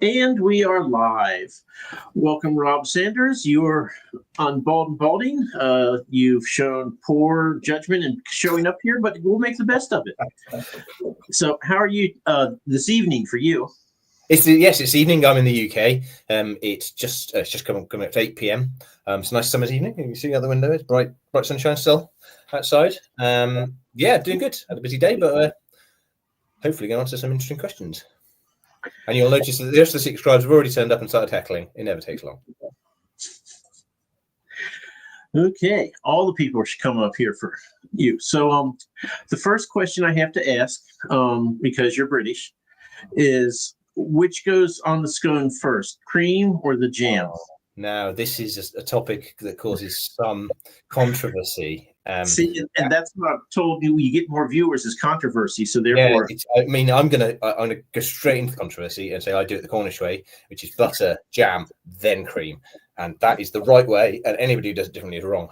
And we are live. Welcome, Rob Sanders. You're on Bald&Balding. You've shown poor judgment in showing up here, but we'll make the best of it. So, how are you this evening for you? It's evening. I'm in the UK. It's just coming up to 8 p.m. It's a nice summer's evening. You can see out the window. It's bright sunshine still outside. Doing good. Had a busy day, but hopefully going to answer some interesting questions. And you'll notice that the rest of the 6 scribes have already turned up and started heckling. It never takes long. Okay, all the people should come up here for you. So, the first question I have to ask, because you're British, is which goes on the scone first, cream or the jam? Now, this is a topic that causes some controversy. See, and that's what I've told you. You get more viewers is controversy. So therefore, I'm gonna go straight into controversy and say I do it the Cornish way, which is butter, jam, then cream, and that is the right way. And anybody who does it differently is wrong.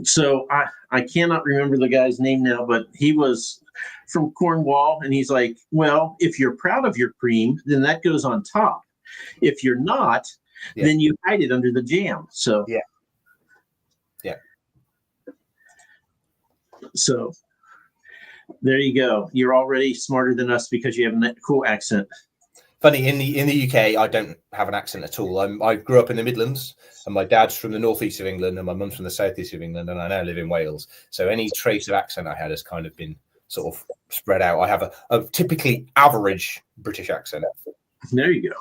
So I cannot remember the guy's name now, but he was from Cornwall, and he's like, well, if you're proud of your cream, then that goes on top. If you're not, then you hide it under the jam. So yeah. So there you go. You're already smarter than us because you have a cool accent. Funny, in the UK, I don't have an accent at all. I grew up in the Midlands, and my dad's from the northeast of England, and my mum's from the southeast of England, and I now live in Wales. So any trace of accent I had has kind of been sort of spread out. I have a typically average British accent. There you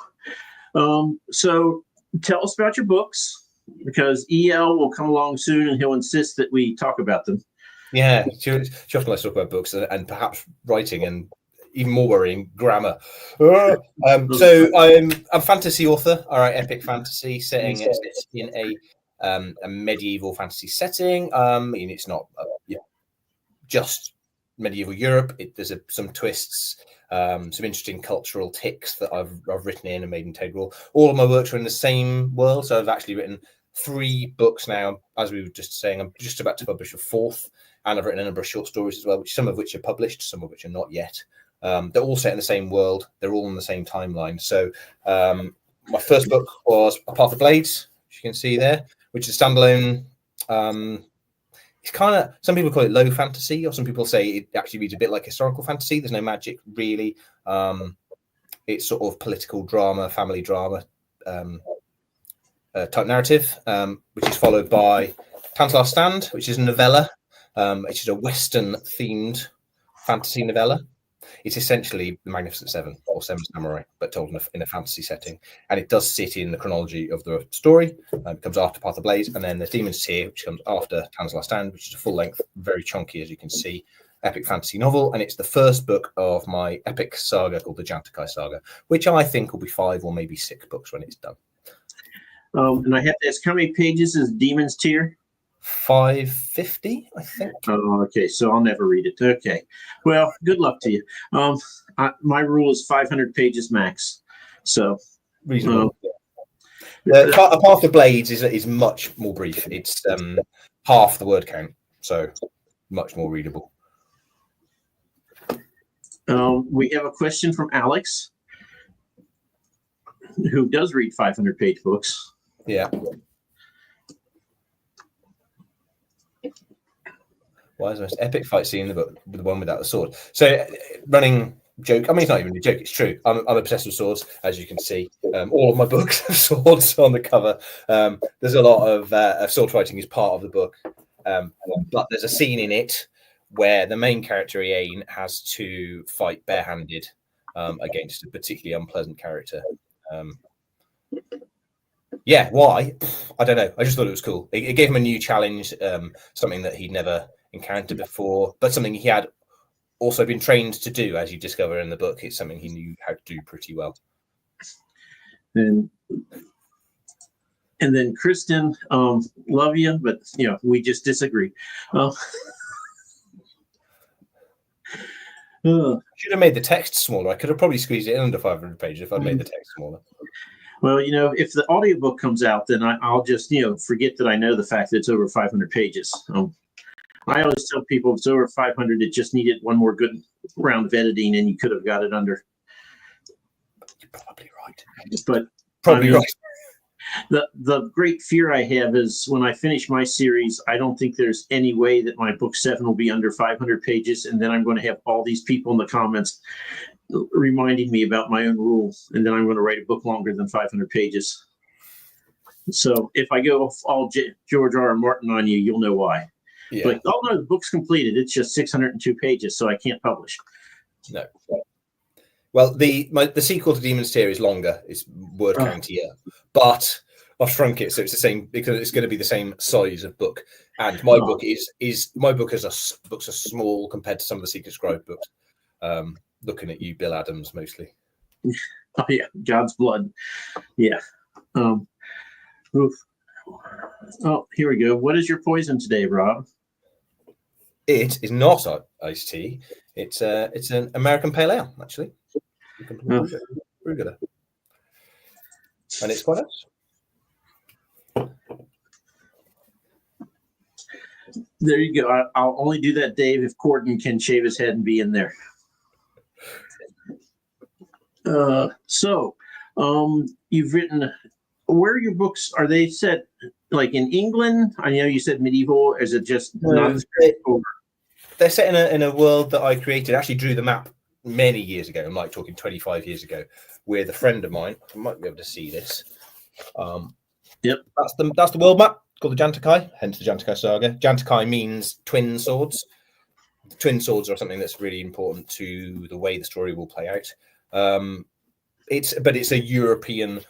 go. So tell us about your books, because EL will come along soon, and he'll insist that we talk about them. Yeah, she often likes to talk about books and perhaps writing, and even more worrying, grammar. So I'm a fantasy author. I write epic fantasy setting in a medieval fantasy setting. It's not just medieval Europe. There's some twists, some interesting cultural ticks that I've written in and made integral. All of my works are in the same world, so I've actually written 3 books now. As we were just saying, I'm just about to publish a 4th. And I've written a number of short stories as well, some of which are published, some of which are not yet. They're all set in the same world. They're all in the same timeline. So my first book was A Path of Blades, which you can see there, which is a standalone. It's kind of, some people call it low fantasy, or some people say it actually reads a bit like historical fantasy. There's no magic, really. It's sort of political drama, family drama type narrative, which is followed by Tan's Last Stand, which is a novella. Which is a Western-themed fantasy novella. It's essentially the Magnificent Seven or Seven Samurai, but told in a fantasy setting. And it does sit in the chronology of the story. It comes after Path of Blaze, and then there's Demon's Tear, which comes after Tan's Last Stand, which is a full-length, very chunky, as you can see, epic fantasy novel. And it's the first book of my epic saga called the Jantakai Saga, which I think will be 5 or maybe 6 books when it's done. And I have to ask, how many pages is Demon's Tear? 550, I think. Oh, okay. So I'll never read it. Okay. Well, good luck to you. My rule is 500 pages max. So reasonable. A Path of Blades is much more brief. It's half the word count, so much more readable. We have a question from Alex, who does read 500-page books. Yeah. Why is the most epic fight scene in the book the one without the sword? So, running joke. I mean, it's not even a joke. It's true. I'm obsessed with swords, as you can see. All of my books have swords on the cover. There's a lot of sword fighting is part of the book, but there's a scene in it where the main character Iane has to fight barehanded against a particularly unpleasant character. Why? I don't know. I just thought it was cool. It gave him a new challenge, something that he'd never encountered before, but something he had also been trained to do, as you discover in the book. It's something he knew how to do pretty well. And then Kristen, love you, but we just disagree. Should have made the text smaller. I could have probably squeezed it in under 500 pages if I'd made the text smaller. Well, if the audiobook comes out, then I'll just, forget that I know the fact that it's over 500 pages. I always tell people if it's over 500, it just needed one more good round of editing, and you could have got it under. You're probably right. But Probably right. The great fear I have is when I finish my series, I don't think there's any way that my book 7 will be under 500 pages, and then I'm going to have all these people in the comments reminding me about my own rules, and then I'm going to write a book longer than 500 pages. So if I go all George R. R. Martin on you, you'll know why. Yeah. But oh no, the book's completed. It's just 602 pages, so I can't publish. No. Well, the sequel to Demon's Tear is longer. It's word countier, but I've shrunk it so it's the same because it's going to be the same size of book. And my book books are small compared to some of the Secret Scribe books. Looking at you, Bill Adams, mostly. Oh yeah, God's blood. Yeah. Oof. Oh, here we go. What is your poison today, Rob? It is not iced tea. It's an American Pale Ale, actually. Very good. And it's quite nice. There you go. I'll only do that, Dave, if Gordon can shave his head and be in there. So you've written. Where are your books? Are they set like in England? I know you said medieval. Or is it just not straightforward? They're set in a world that I created. I actually drew the map many years ago. I'm like talking 25 years ago with a friend of mine. I might be able to see this. Yep. That's the world map called the Jantakai, hence the Jantakai saga. Jantakai means twin swords. Twin swords are something that's really important to the way the story will play out. It's a European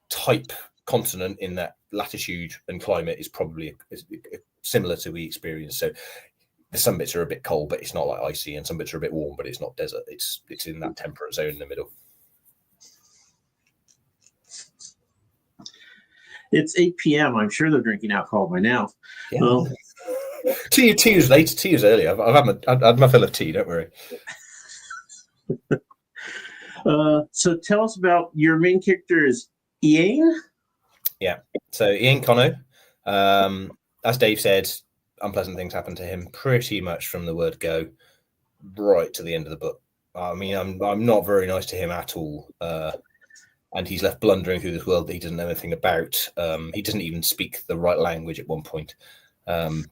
type continent in that latitude and climate is probably similar to we experience. So some bits are a bit cold, but it's not like icy, and some bits are a bit warm, but it's not desert. It's in that temperate zone in the middle. It's 8 p.m. I'm sure they're drinking alcohol by now. Yeah. Tea is late. Tea is early. I've had my fill of tea. Don't worry. So tell us about your main character is Ian. Yeah. So Ian Conno, as Dave said, unpleasant things happen to him pretty much from the word go right to the end of the book. I mean, I'm not very nice to him at all. And he's left blundering through this world that he doesn't know anything about. He doesn't even speak the right language at one point. And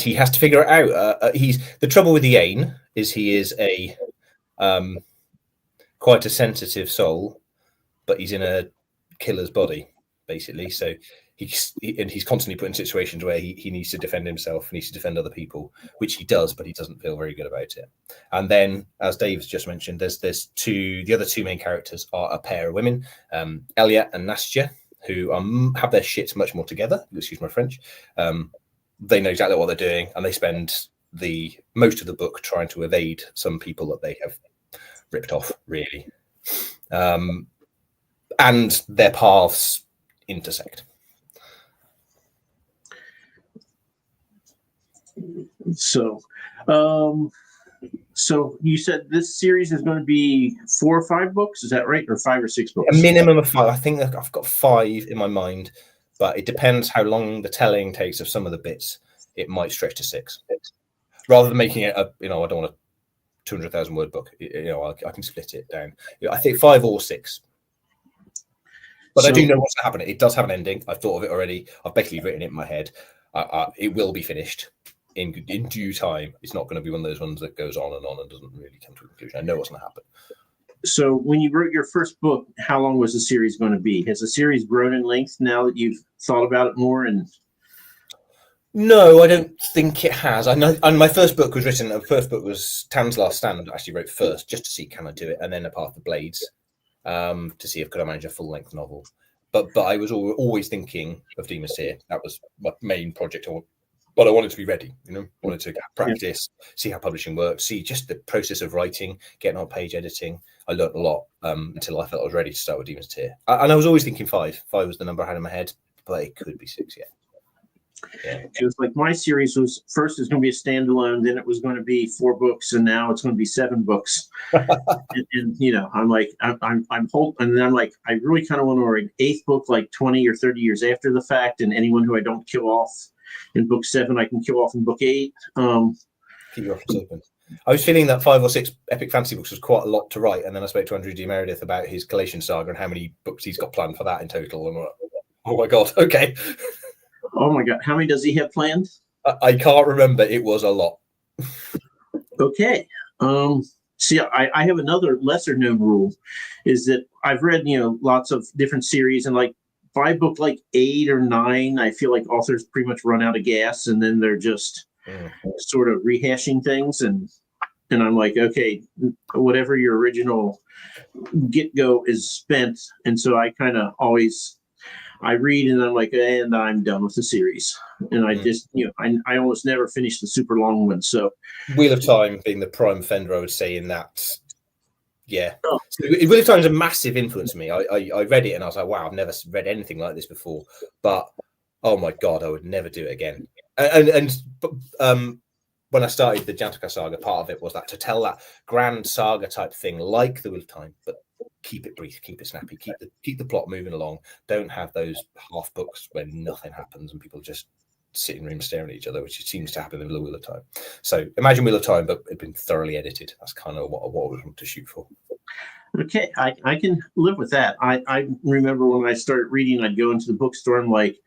he has to figure it out. The trouble with Ian is he is a quite a sensitive soul, but he's in a killer's body, basically. So he's constantly put in situations where he needs to defend himself, needs to defend other people, which he does, but he doesn't feel very good about it. And then, as Dave's just mentioned, there's the other two main characters are a pair of women, Elia and Nastya, who have their shit much more together. Excuse my French. They know exactly what they're doing, and they spend most of the book trying to evade some people that they have ripped off, really. And their paths intersect. So you said this series is going to be 4 or 5 books, is that right? Or 5 or 6 books? A minimum of 5. I think that I've got 5 in my mind, but it depends how long the telling takes of some of the bits. It might stretch to 6. Rather than making it I don't want a 200,000 word book. I can split it down. I think 5 or 6. But I do know what's happening. It does have an ending. I've thought of it already. I've basically written it in my head. It will be finished in due time. It's not going to be one of those ones that goes on and doesn't really come to a conclusion. I know what's going to happen. So when you wrote your first book, how long was the series going to be? Has the series grown in length now that you've thought about it more? No, I don't think it has. I know. And my first book was written. The first book was Tan's Last Stand. I actually wrote first just to see can I do it, and then A Path of Blades to see if could I manage a full length novel. But I was always thinking of Demon's Tear. That was my main project. But I wanted to be ready. Wanted to practice, see how publishing works, see just the process of writing, getting on page editing. I learned a lot until I felt I was ready to start with Demon's Tear. And I was always thinking 5. 5 was the number I had in my head, but it could be 6 yet. Yeah. It was like my series was first it's going to be a standalone, then it was going to be 4 books, and now it's going to be 7 books. and I'm like, I'm hoping, and then I'm like, I really kind of want to write an 8th book like 20 or 30 years after the fact, and anyone who I don't kill off in book 7, I can kill off in book 8. Keep your options open. I was feeling that 5 or 6 epic fantasy books was quite a lot to write, and then I spoke to Andrew D. Meredith about his Collation Saga and how many books he's got planned for that in total. And I'm like, oh my god, okay. Oh my god, how many does he have planned? I can't remember. It was a lot. Okay. See, I have another lesser known rule, is that I've read, lots of different series, and like by book like 8 or 9, I feel like authors pretty much run out of gas, and then they're just sort of rehashing things, and I'm like, okay, whatever your original get-go is spent, and so I kind of always I read and I'm like, and I'm done with the series, and I just I almost never finish the super long ones. So Wheel of Time being the prime offender, I would say, in that. Yeah. Oh. So Wheel of Time is a massive influence on me. I read it and I was like, wow, I've never read anything like this before. But oh my god, I would never do it again. And when I started the Jantaka saga, part of it was that to tell that grand saga type thing like the Wheel of Time, but keep it brief, keep it snappy, keep the plot moving along. Don't have those half books where nothing happens and people just sit in rooms staring at each other, which seems to happen in the Wheel of Time. So imagine Wheel of Time, but it's been thoroughly edited. That's kind of what I want to shoot for. Okay, I can live with that. I remember when I started reading, I'd go into the bookstore and like,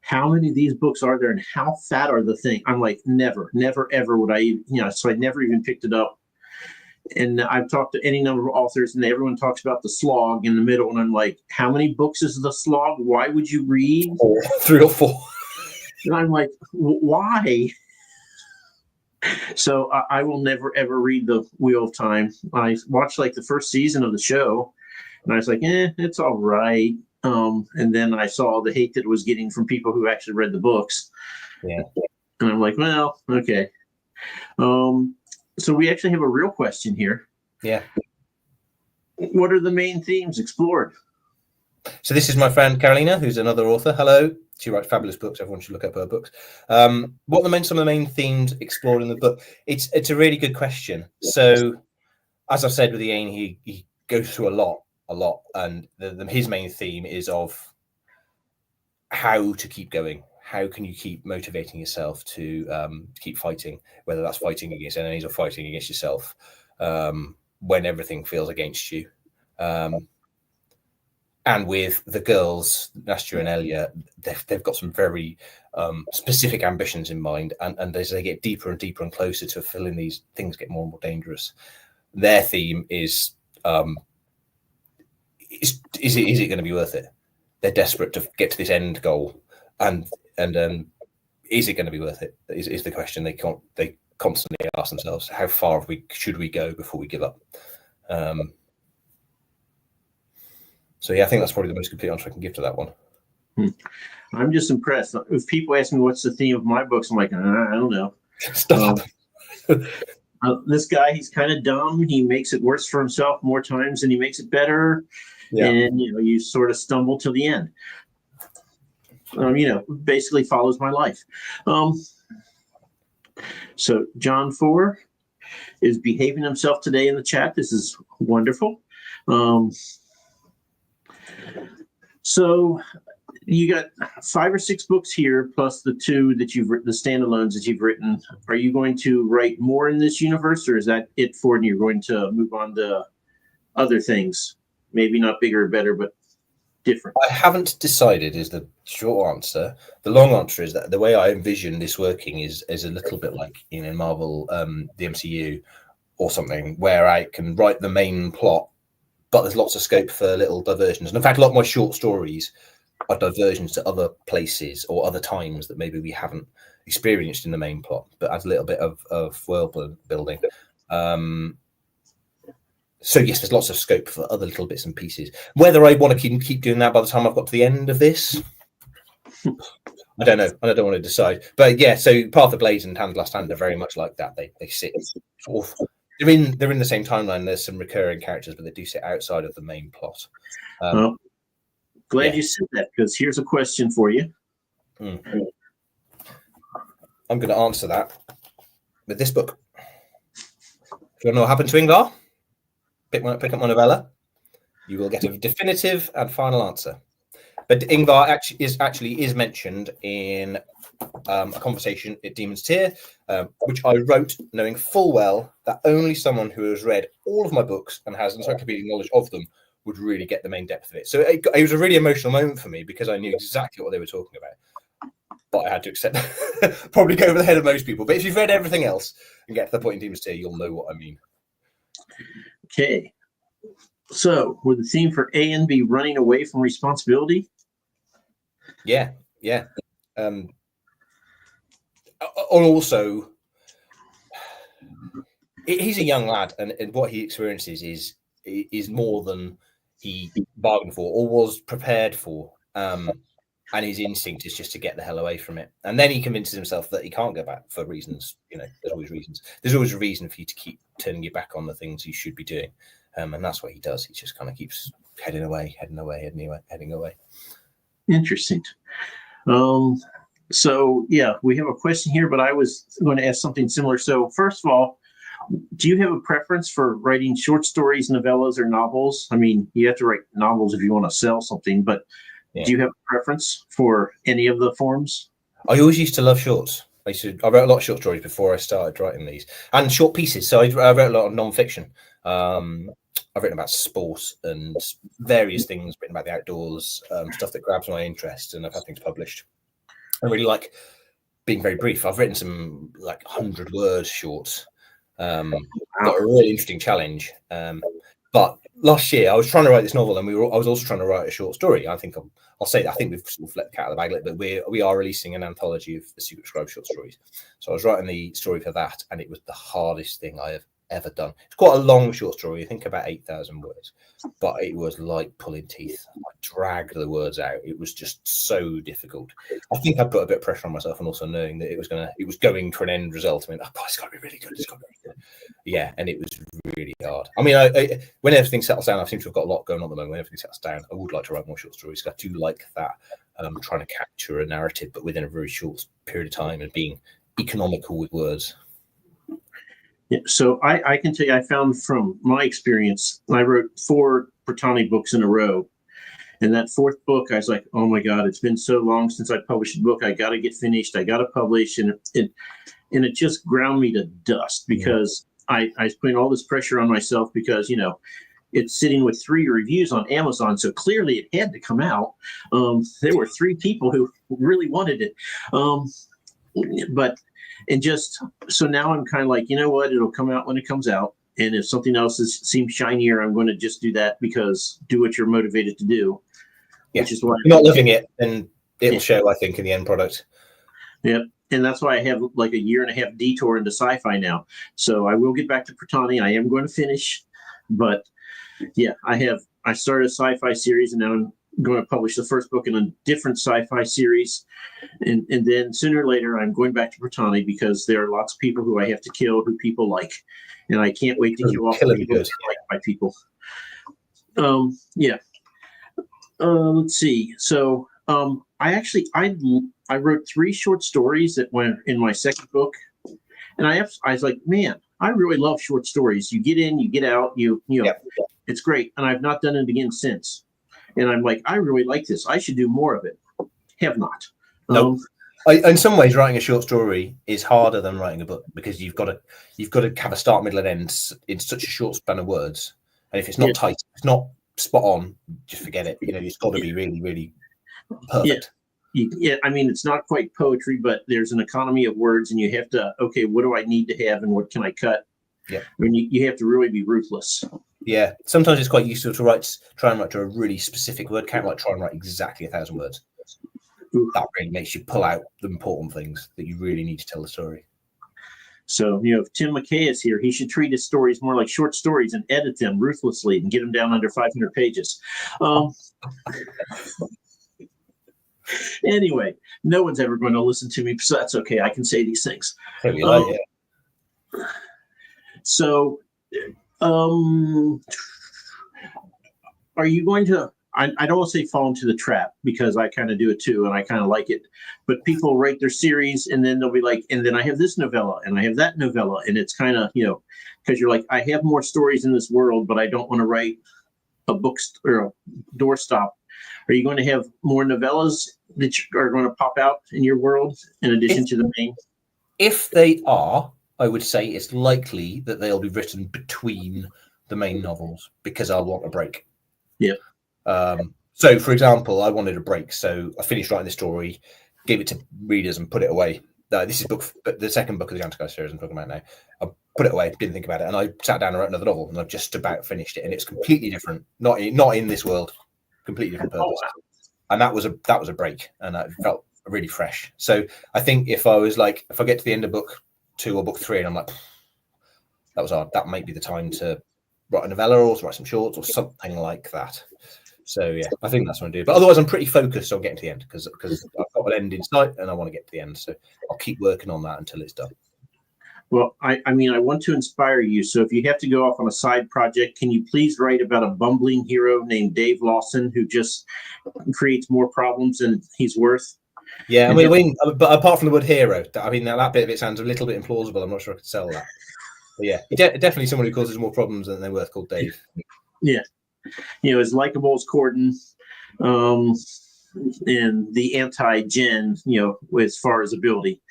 how many of these books are there and how fat are the thing? I'm like, never, ever would I, so I never even picked it up. And I've talked to any number of authors, and everyone talks about the slog in the middle. And I'm like, how many books is the slog? Why would you read 3 or 4? And I'm like, why? So I will never, ever read the Wheel of Time. I watched like the first season of the show, and I was like, it's all right. And then I saw the hate that it was getting from people who actually read the books. Yeah. And I'm like, well, okay. So we actually have a real question here. Yeah. What are the main themes explored? So this is my friend Carolina, who's another author. Hello. She writes fabulous books. Everyone should look up her books. What are some of the main themes explored in the book? It's a really good question. So, as I've said with Ian, he goes through a lot, and his main theme is of how to keep going. How can you keep motivating yourself to keep fighting, whether that's fighting against enemies or fighting against yourself when everything feels against you. And with the girls, Nastya and Elia, they've got some very specific ambitions in mind. And as they get deeper and deeper and closer to fulfilling these, things get more and more dangerous. Their theme is it going to be worth it? They're desperate to get to this end goal. And is it going to be worth it? Is the question they constantly ask themselves. How far should we go before we give up? So yeah, I think that's probably the most complete answer I can give to that one. I'm just impressed. If people ask me what's the theme of my books, I'm like, I don't know. Stop. This guy, he's kind of dumb. He makes it worse for himself more times than he makes it better. Yeah. And you sort of stumble to the end. Basically follows my life. So John 4 is behaving himself today in the chat. This is wonderful. So you got 5 or 6 books here, plus the 2 that you've written, the standalones that you've written. Are you going to write more in this universe, or is that it for you? You're going to move on to other things, maybe not bigger or better, but different? I haven't decided is the short answer. The long answer is that the way I envision this working is a little bit like in Marvel, the MCU or something, where I can write the main plot, but there's lots of scope for little diversions. And in fact, a lot of my short stories are diversions to other places or other times that maybe we haven't experienced in the main plot, but adds a little bit of world building. So yes, there's lots of scope for other little bits and pieces. Whether I want to keep doing that by the time I've got to the end of this, I don't know. I don't want to decide. But yeah, so Path of Blades and Hand Last Hand are very much like that. They sit sort of, they're in the same timeline. There's some recurring characters, but they do sit outside of the main plot. Well, glad you said that, because here's a question for you. I'm going to answer that with this book. If you want to know what happened to Ingvar, pick up my novella. You will get a definitive and final answer. But Ingvar actually is mentioned in a conversation at Demon's Tier, which I wrote knowing full well that only someone who has read all of my books and has encyclopedic knowledge of them would really get the main depth of it. So it was a really emotional moment for me because I knew exactly what they were talking about. But I had to accept probably go over the head of most people. But if you've read everything else and get to the point in Demon's Tier, you'll know what I mean. Okay. So, would the theme for A and B running away from responsibility? Yeah. And also, he's a young lad, and what he experiences is more than he bargained for or was prepared for. And his instinct is just to get the hell away from it. And then he convinces himself that he can't go back for reasons. There's always reasons. There's always a reason for you to keep turning your back on the things you should be doing. And that's what he does. He just kind of keeps heading away. Interesting. So, yeah, we have a question here, but I was going to ask something similar. So, first of all, do you have a preference for writing short stories, novellas, or novels? I mean, you have to write novels if you want to sell something, but do you have a preference for any of the forms? I always used to love shorts. I wrote a lot of short stories before I started writing these, and short pieces. So I wrote a lot of non-fiction. I've written about sport and various things, written about the outdoors, stuff that grabs my interest, and I've had things published. I really like being very brief. I've written some 100-word shorts that are a really interesting challenge. But last year I was trying to write this novel, and I was also trying to write a short story. I think I'll say that I think we've sort of let the cat out of the bag a little bit. We are releasing an anthology of the Secret Scribe short stories. So I was writing the story for that, and it was the hardest thing I have ever done. It's quite a long short story. I think about 8,000 words, but it was like pulling teeth. I dragged the words out. It was just so difficult. I think I put a bit of pressure on myself, and also knowing that it was going for an end result. I mean, it's got to be really good. It's got to be really good. Yeah, and it was really hard. I mean, when everything settles down, I seem to have got a lot going on at the moment. When everything settles down, I would like to write more short stories. I do like that, trying to capture a narrative, but within a very short period of time, and being economical with words. Yeah, so I can tell you, I found from my experience, I wrote 4 Bertani books in a row. And that 4th book, I was like, oh my God, it's been so long since I published a book. I got to get finished. I got to publish. And it just ground me to dust because I was putting all this pressure on myself because, it's sitting with 3 reviews on Amazon. So clearly it had to come out. There were 3 people who really wanted it. So now I'm kind of like, you know what? It'll come out when it comes out. And if something else seems shinier, I'm going to just do that because do what you're motivated to do. Yeah. Which is why you're not living it, and it'll show, I think, in the end product. Yeah. And that's why I have like a 1.5-year detour into sci-fi now. So I will get back to Bertani. I am going to finish. But yeah, I started a sci-fi series, and now I'm going to publish the first book in a different sci-fi series. And then sooner or later, I'm going back to Bertani because there are lots of people who I have to kill who people like. And I can't wait to kill off the people that are liked by people. Yeah. Let's see. So I wrote 3 short stories that went in my second book. And I was like, man, I really love short stories. You get in, you get out, it's great. And I've not done it again since. And I'm like, I really like this. I should do more of it. Have not. No. In some ways, writing a short story is harder than writing a book because you've got to have a start, middle, and end in such a short span of words. And if it's not tight, it's not spot on, just forget it. It's got to be really, really perfect. Yeah, I mean, it's not quite poetry, but there's an economy of words, and you have to, okay, what do I need to have, and what can I cut? Yeah, I mean, you have to really be ruthless. Yeah, sometimes it's quite useful to try and write to a really specific word count, like try and write exactly 1,000 words. That really makes you pull out the important things that you really need to tell the story. So, if Tim McKay is here, he should treat his stories more like short stories and edit them ruthlessly and get them down under 500 pages. Anyway, no one's ever going to listen to me, so that's okay. I can say these things. So, are you going to, I don't want to say fall into the trap because I kind of do it too and I kind of like it, but people write their series and then they'll be like, and then I have this novella and I have that novella. And it's kind of, because you're like, I have more stories in this world, but I don't want to write a book or a doorstop Are you going to have more novellas that are going to pop out in your world in addition to the main? If they are, I would say it's likely that they'll be written between the main novels because I'll want a break. Yeah. So, for example, I wanted a break, so I finished writing the story, gave it to readers, and put it away. This is the second book of the Antichrist series I'm talking about now. I put it away, didn't think about it, and I sat down and wrote another novel, and I've just about finished it, and it's completely different. Not in this world, completely different purpose. Oh, wow. And that was a break, and it felt really fresh. So I think if I get to the end of book 2 or book 3, and I'm like, that was hard, that might be the time to write a novella or to write some shorts or something like that. So yeah, I think that's what I do. But otherwise, I'm pretty focused on getting to the end because I've got an end in sight and I want to get to the end. So I'll keep working on that until it's done. Well, I want to inspire you. So if you have to go off on a side project, can you please write about a bumbling hero named Dave Lawson who just creates more problems than he's worth? Yeah, but apart from the word hero, that bit of it sounds a little bit implausible. I'm not sure I could sell that. But yeah, definitely someone who causes more problems than they're worth, called Dave. Yeah. As likable as Corden, and the anti-Jen, as far as ability.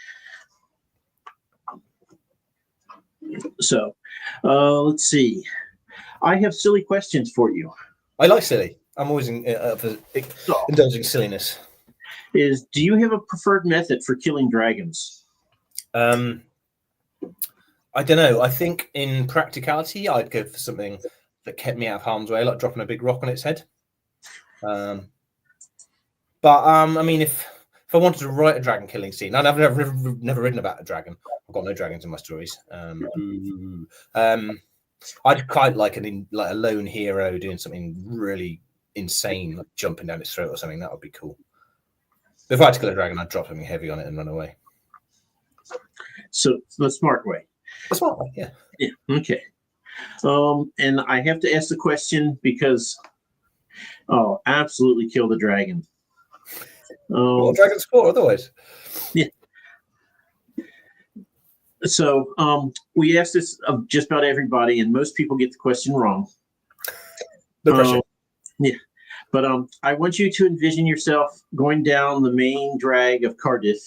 So, let's see. I have silly questions for you. I like silly. I'm always indulging silliness. Do you have a preferred method for killing dragons? I don't know. I think in practicality, I'd go for something that kept me out of harm's way, like dropping a big rock on its head. But if I wanted to write a dragon killing scene, and I've never written about a dragon. I've got no dragons in my stories. I'd quite like a lone hero doing something really insane, like jumping down its throat or something. That would be cool. If I had to kill a dragon, I'd drop something heavy on it and run away. So the smart way. The smart way, yeah. Yeah. Okay. And I have to ask the question because, absolutely kill the dragon. Well, dragon's sport otherwise. Yeah. So we asked this of just about everybody, and most people get the question wrong. No pressure. Yeah. But I want you to envision yourself going down the main drag of Cardiff,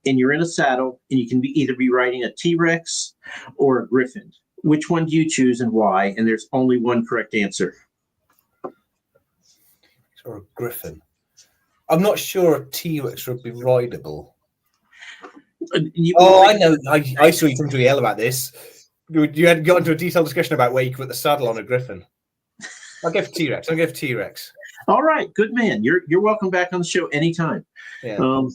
and you're in a saddle, and you can either be riding a T-Rex or a Griffin. Which one do you choose and why? And there's only one correct answer. Or a Griffin. I'm not sure a T-Rex would be rideable. I know. I saw you come to yell about this. You had got into a detailed discussion about where you could put the saddle on a Griffin. I'll go for T-Rex. All right, good man. You're welcome back on the show anytime. Yeah.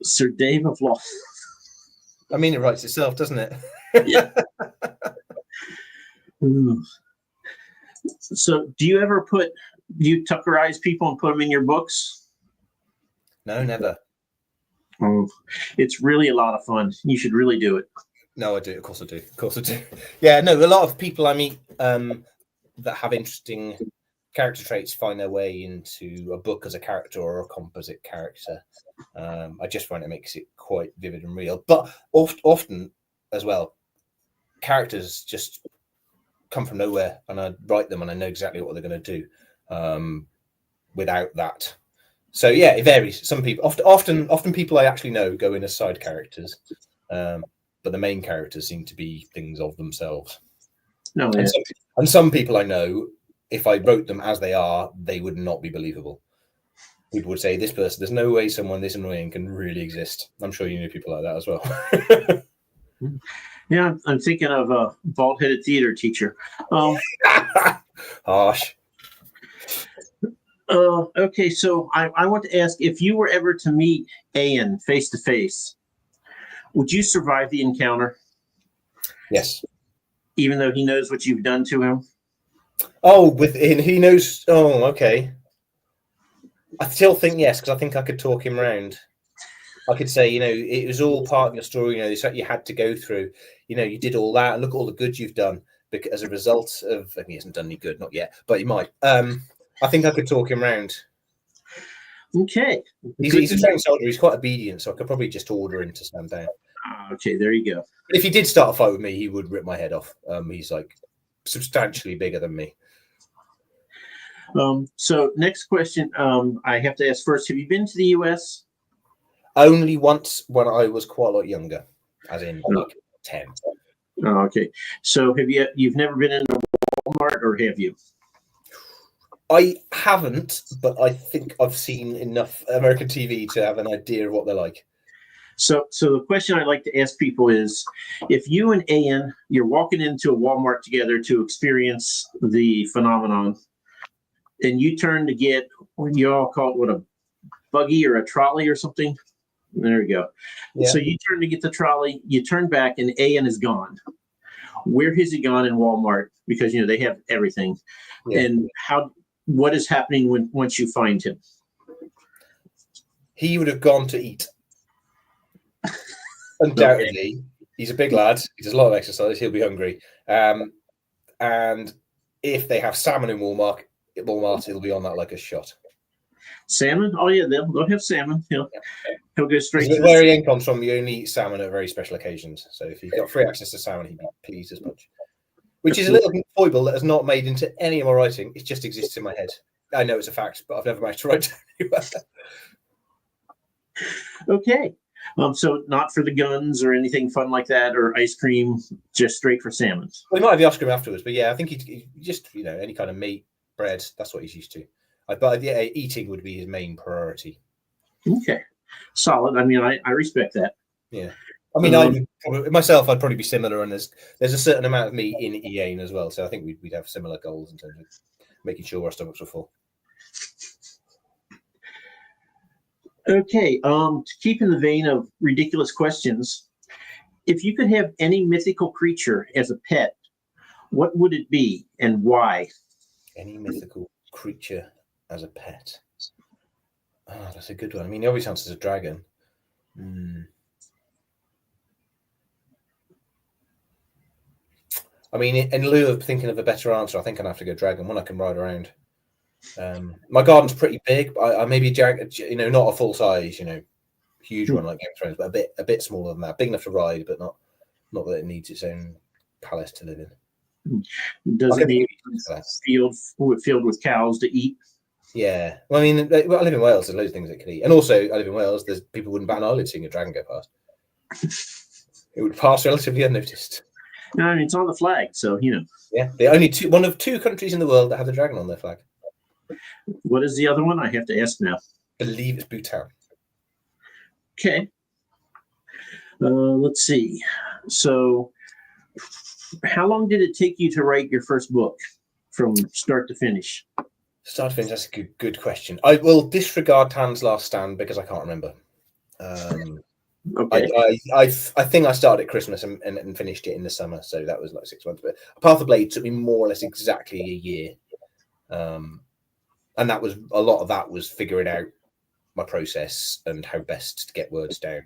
Sir Dave of Law. It writes itself, doesn't it? Yeah. So, do you ever tuckerize people and put them in your books? No, never. Oh, it's really a lot of fun. You should really do it. No, I do. Of course I do. Yeah, no, a lot of people I meet that have interesting character traits find their way into a book as a character or a composite character. I just find it makes it quite vivid and real. But often as well, characters just come from nowhere, and I write them and I know exactly what they're going to do without that. So yeah, it varies. Some people, often people I actually know go in as side characters, but the main characters seem to be things of themselves. No, yeah. And some people I know, if I wrote them as they are, they would not be believable. People would say, this person, there's no way someone this annoying can really exist. I'm sure you know people like that as well. Yeah, I'm thinking of a bald-headed theater teacher. Harsh. Okay, so I want to ask, if you were ever to meet Ian face to face, would you survive the encounter? Yes. Even though he knows what you've done to him? Oh, he knows. Oh, okay. I still think yes, because I think I could talk him round. I could say, it was all part of your story. It's what you had to go through. You did all that, and look at all the good you've done as a result of. And he hasn't done any good, not yet, but he might. I think I could talk him round. Okay. He's a trained soldier. He's quite obedient, so I could probably just order him to stand down. Okay, there you go. But if he did start a fight with me, he would rip my head off. He's like substantially bigger than me. So next question, I have to ask first, have you been to the US? Only once when I was quite a lot younger, as in like 10. Oh, okay. So you've never been in a Walmart, or have you? I haven't, but I think I've seen enough American TV to have an idea of what they're like. So the question I like to ask people is, if you and Ian, you're walking into a Walmart together to experience the phenomenon, and you turn to get, what you all call it, what, a buggy or a trolley or something? There we go. Yeah. So you turn to get the trolley, you turn back, and Ian is gone. Where has he gone in Walmart? Because they have everything. Yeah. And what is happening once you find him? He would have gone to eat. Undoubtedly. Okay. He's a big lad. He does a lot of exercise. He'll be hungry. And if they have salmon in Walmart, it'll be on that like a shot. Salmon? Oh yeah, they'll have salmon. He'll go straight to where Ian comes from. You only eat salmon at very special occasions. So if you've got free access to salmon, he'd be pleased as much. Which is a little foible that has not made into any of my writing. It just exists in my head. I know it's a fact, but I've never managed to write it anywhere. Okay. So not for the guns or anything fun like that, or ice cream, just straight for salmon. Well, he might have the ice cream afterwards, but yeah, I think he just, any kind of meat, bread, that's what he's used to. But yeah, eating would be his main priority. Okay. Solid. I mean, I respect that. Yeah. I mean, I'd probably be similar, and there's a certain amount of meat in Ian as well, so I think we'd have similar goals in terms of making sure our stomachs are full. Okay, to keep in the vein of ridiculous questions, if you could have any mythical creature as a pet, what would it be and why? Any mythical creature as a pet? Oh, that's a good one. I mean, the obvious answer is a dragon. I mean, in lieu of thinking of a better answer, I think I'd have to go dragon, one I can ride around. My garden's pretty big. I maybe not a full size, huge one like Game of Thrones, but a bit smaller than that. Big enough to ride, but not that it needs its own palace to live in. Does it need a field with cows to eat? Yeah. Well, I mean, I live in Wales. There's loads of things that can eat, and also I live in Wales. There's people wouldn't bat an eyelid seeing a dragon go past. It would pass relatively unnoticed. No, I mean, it's on the flag, so Yeah, they're only one of two countries in the world that have the dragon on their flag. What is the other one? I have to ask now. I believe it's Bhutan. Okay. Let's see. So, how long did it take you to write your first book, from start to finish? Start to finish. That's a good question. I will disregard Tan's Last Stand because I can't remember. Okay. I think I started at Christmas and finished it in the summer, so that was like 6 months. But Path of Blade took me more or less exactly a year. And that was a lot of that was figuring out my process and how best to get words down,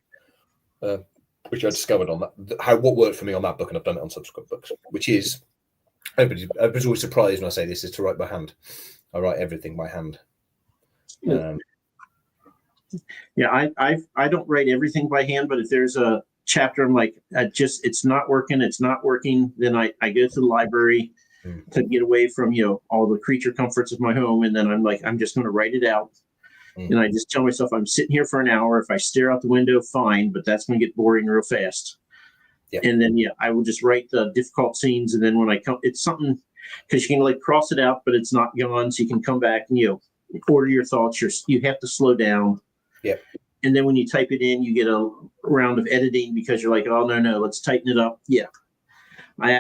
which I discovered on that, what worked for me on that book, and I've done it on subsequent books. Which is, I was always surprised when I say this, is to write by hand. I write everything by hand. Yeah, I don't write everything by hand, but if there's a chapter I'm like, it's not working, then I go to the library to get away from all the creature comforts of my home, and then I'm like, I'm just going to write it out. And I just tell myself, I'm sitting here for an hour. If I stare out the window, fine, but that's going to get boring real fast. Yeah. And then I will just write the difficult scenes, and then when I come, it's something, because you can cross it out, but it's not gone, so you can come back and order your thoughts. You have to slow down. Yeah. And then when you type it in, you get a round of editing because you're like, oh no, let's tighten it up. Yeah.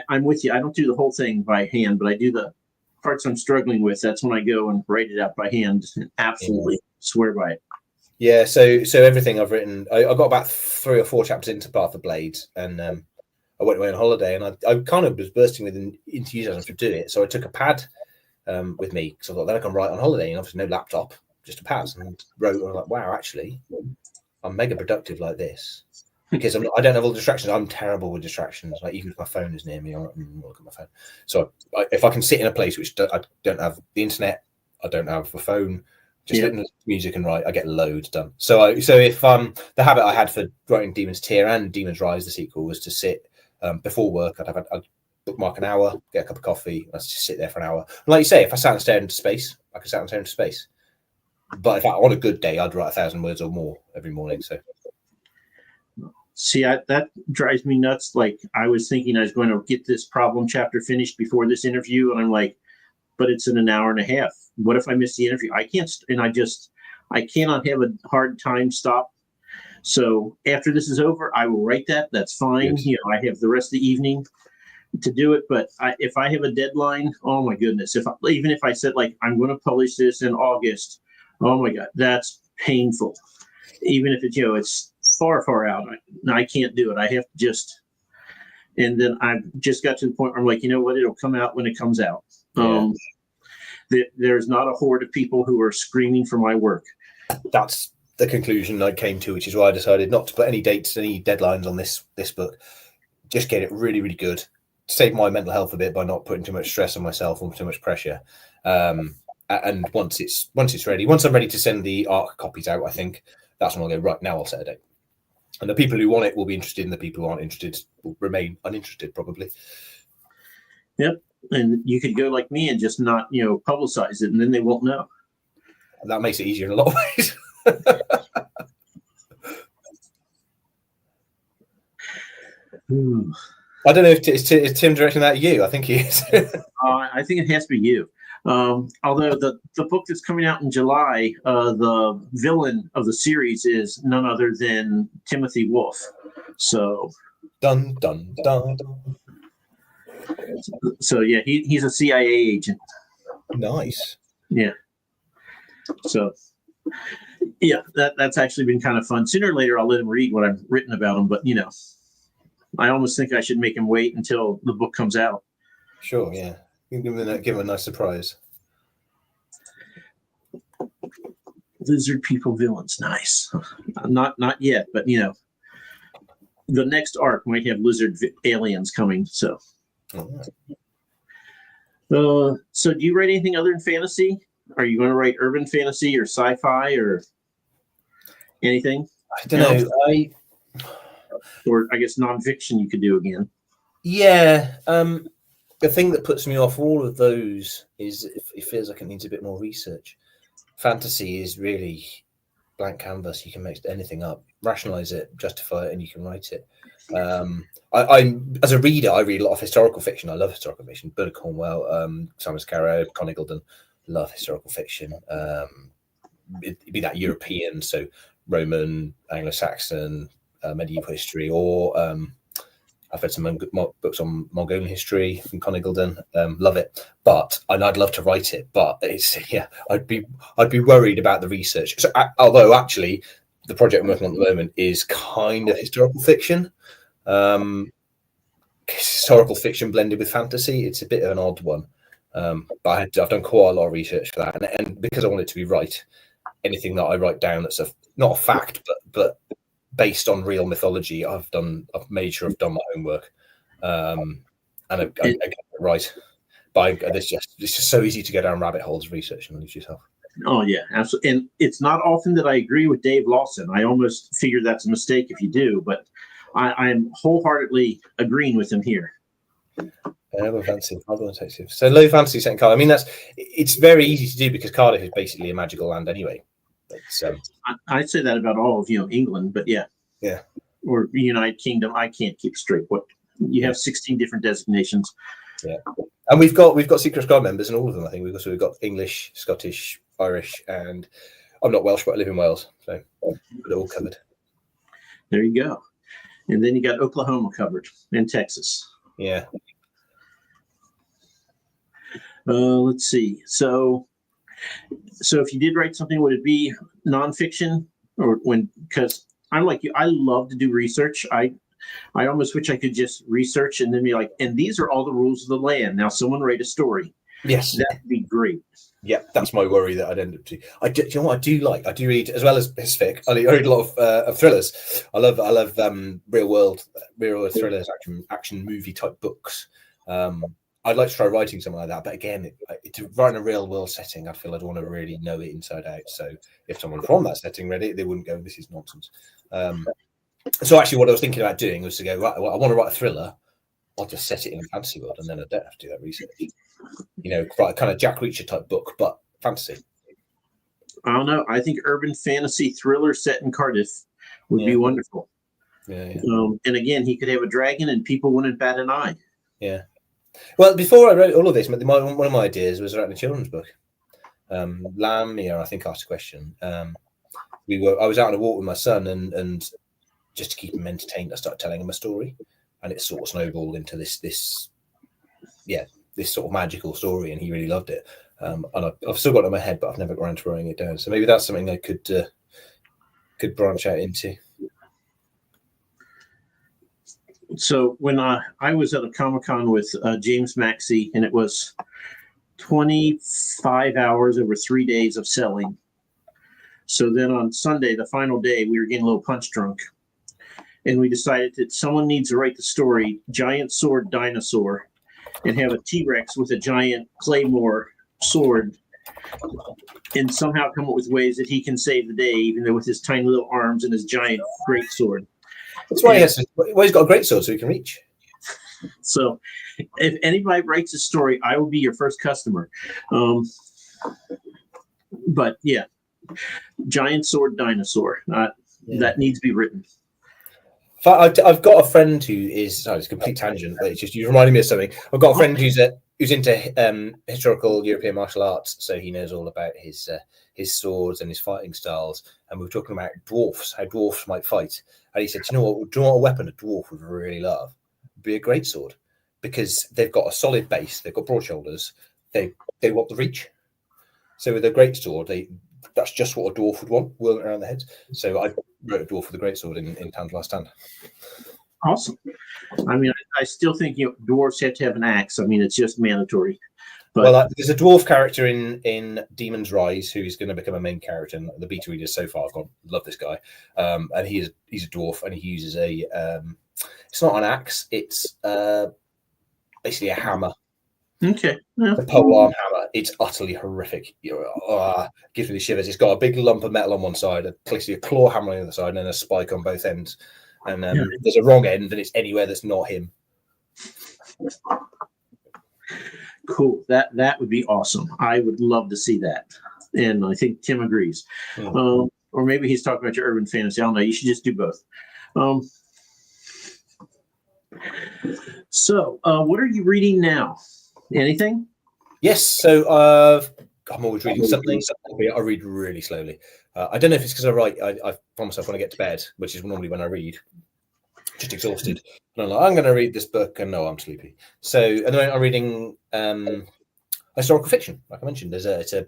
I'm with you. I don't do the whole thing by hand, but I do the parts I'm struggling with. That's when I go and write it out by hand and absolutely swear by it. Yeah. So everything I've written, I got about 3 or 4 chapters into Path of Blade, and I went away on holiday, and I kind of was bursting with enthusiasm to do it. So I took a pad with me, because I thought then I can write on holiday, and obviously no laptop, just a pad, and wrote. And I was like, wow, actually, I'm mega productive like this. Because I don't have all the distractions. I'm terrible with distractions. Like, even if my phone is near me, I'll look at my phone. So if I can sit in a place which I don't have the internet, I don't have a phone, just listen to music and write, I get loads done. So if the habit I had for writing Demon's Tear and Demon's Rise, the sequel, was to sit before work. I'd bookmark an hour, get a cup of coffee, let's just sit there for an hour. And like you say, if I sat and stared into space, I could set out into space. But if on a good day, I'd write 1,000 words or more every morning. So, see, that drives me nuts. Like, I was thinking I was going to get this problem chapter finished before this interview, and I'm like, but it's in an hour and a half. What if I miss the interview? I can't, and I cannot have a hard time stop. So after this is over, I will write that. That's fine. Yes. I have the rest of the evening to do it. But if I have a deadline, oh my goodness! Even if I said, like, I'm going to publish this in August, oh my God, that's painful. Even if it's it's far out, I can't do it. I have to just, and then I just got to the point where I'm like, you know what? It'll come out when it comes out. Yeah. There's not a horde of people who are screaming for my work. That's the conclusion I came to, which is why I decided not to put any dates, any deadlines on this book. Just get it really, really good. Save my mental health a bit by not putting too much stress on myself or too much pressure. And once it's ready, once I'm ready to send the ARC copies out, I think that's when I'll go, right, now I'll set a date. And the people who want it will be interested, and the people who aren't interested will remain uninterested, probably. Yep. And you could go like me and just not, publicize it, and then they won't know. And that makes it easier in a lot of ways. I don't know if is Tim directing that at you. I think he is. I think it has to be you. Although the book that's coming out in July, the villain of the series is none other than Timothy Wolf. So, dun dun dun. So yeah, he's a CIA agent. Nice. Yeah. So yeah, that's actually been kind of fun. Sooner or later, I'll let him read what I've written about him. But I almost think I should make him wait until the book comes out. Sure. Yeah. Give him a nice surprise. Lizard people villains, nice. Not yet, but the next arc might have lizard aliens coming. So, so do you write anything other than fantasy? Are you going to write urban fantasy or sci-fi or anything? I don't know. Or I guess nonfiction you could do again. Yeah. The thing that puts me off all of those is it feels like it needs a bit more research. Fantasy is really blank canvas. You can make anything up, rationalize it, justify it, and you can write it. I as a reader, I read a lot of historical fiction. I love historical fiction. Bernard Cornwell, Simon Scarrow, Connie Golden. Love historical fiction. It'd be that European, so Roman, Anglo-Saxon, medieval history, or I've read some books on Mongolian history from Connie Golden. Love it, and I'd love to write it, but I'd be worried about the research. So, although actually, the project I'm working on at the moment is kind of historical fiction, historical fiction blended with fantasy. It's a bit of an odd one, but I've done quite a lot of research for that, and because I want it to be right, anything that I write down that's not a fact, but based on real mythology, I've made sure I've done my homework, and I get it right. But it's just so easy to go down rabbit holes researching these yourself. Oh yeah, absolutely. And it's not often that I agree with Dave Lawson. I almost figure that's a mistake if you do, but I'm wholeheartedly agreeing with him here. Low fantasy, detective. So low fantasy setting Cardiff. I mean, it's very easy to do because Cardiff is basically a magical land anyway. I'd say that about all of England, but yeah, or United Kingdom. I can't keep straight. What you have 16 different designations. Yeah, and we've got Secret Squad members in all of them. I think we've got English, Scottish, Irish, and I'm not Welsh, but I live in Wales, so we've got it all covered. There you go. And then you got Oklahoma covered and Texas. Yeah. Let's see. So if you did write something, would it be nonfiction because I'm like you, I love to do research. I almost wish I could just research and then be like, and these are all the rules of the land. Now someone write a story. Yes. That'd be great. Yeah, that's my worry that I'd end up to. Do you know what I do like? I do read, as well as fic, I read a lot of thrillers. I love real world thrillers, action movie type books. I'd like to try writing something like that, but again, to write in a real world setting, I feel I'd want to really know it inside out. So if someone from that setting read it, they wouldn't go, "This is nonsense." So actually, what I was thinking about doing was to go, right, well, I want to write a thriller. I'll just set it in a fantasy world, and then I don't have to do that research. Write a kind of Jack Reacher type book, but fantasy? I don't know. I think urban fantasy thriller set in Cardiff would be wonderful. Yeah. And again, he could have a dragon, and people wouldn't bat an eye. Yeah. Well, before I wrote all of this, one of my ideas was writing a children's book. Lamia, I think, asked a question. I was out on a walk with my son, and just to keep him entertained, I started telling him a story, and it sort of snowballed into this sort of magical story, and he really loved it. And I've still got it in my head, but I've never got around to writing it down. So maybe that's something I could branch out into. So when I was at a Comic-Con with James Maxey, and it was 25 hours over 3 days of selling. So then on Sunday, the final day, we were getting a little punch drunk. And we decided that someone needs to write the story, Giant Sword Dinosaur, and have a T-Rex with a giant claymore sword, and somehow come up with ways that he can save the day, even though with his tiny little arms and his giant great sword. That's why he's got a great sword so he can reach. So if anybody writes a story, I will be your first customer. But yeah, Giant Sword Dinosaur. That needs to be written. I've got a friend who is, sorry, it's a complete tangent, but it's just, you reminded me of something. I've got a friend who's into historical European martial arts, so he knows all about his swords and his fighting styles. And we were talking about dwarfs, how dwarfs might fight. And he said, do you know what a weapon a dwarf would really love? It'd be a greatsword, because they've got a solid base, they've got broad shoulders, they want the reach. So with a greatsword, that's just what a dwarf would want, whirling around the head. So I wrote a dwarf with a greatsword in Town's Last Stand. Awesome. I mean, I still think dwarves have to have an axe. I mean, it's just mandatory. But there's a dwarf character in Demon's Rise who's going to become a main character. And the beta readers so far have gone, love this guy. And he's a dwarf, and he uses it's not an axe, it's basically a hammer. Okay. Yeah. A polearm hammer. It's utterly horrific. Gives me the shivers. It's got a big lump of metal on one side, basically a claw hammer on the other side, and then a spike on both ends. And there's a wrong end, and it's anywhere that's not him. Cool. That would be awesome. I would love to see that. And I think Tim agrees. Or maybe he's talking about your urban fantasy. I don't know. You should just do both. So what are you reading now? Anything? Yes. So I'm always reading something. I read really slowly. I don't know if it's because I promise myself when I get to bed, which is normally when I read, just exhausted. And I'm like, I'm going to read this book, and no, I'm sleepy. So, and then I'm reading historical fiction. Like I mentioned, it's a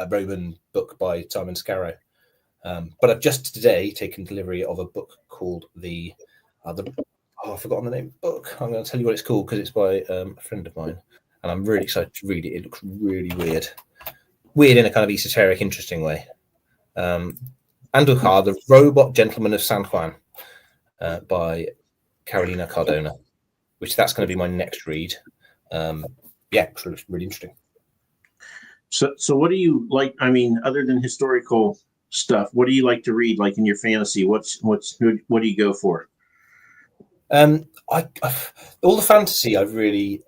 Roman book by Simon Scarrow. But I've just today taken delivery of a book called I've forgotten the name of the book. I'm going to tell you what it's called because it's by a friend of mine, and I'm really excited to read it. It looks really weird in a kind of esoteric, interesting way. Andújar, the Robot Gentleman of San Juan, by Carolina Cardona, which that's going to be my next read. It's really interesting. So what do you like? I mean, other than historical stuff, what do you like to read? Like in your fantasy, what do you go for? All the fantasy I've really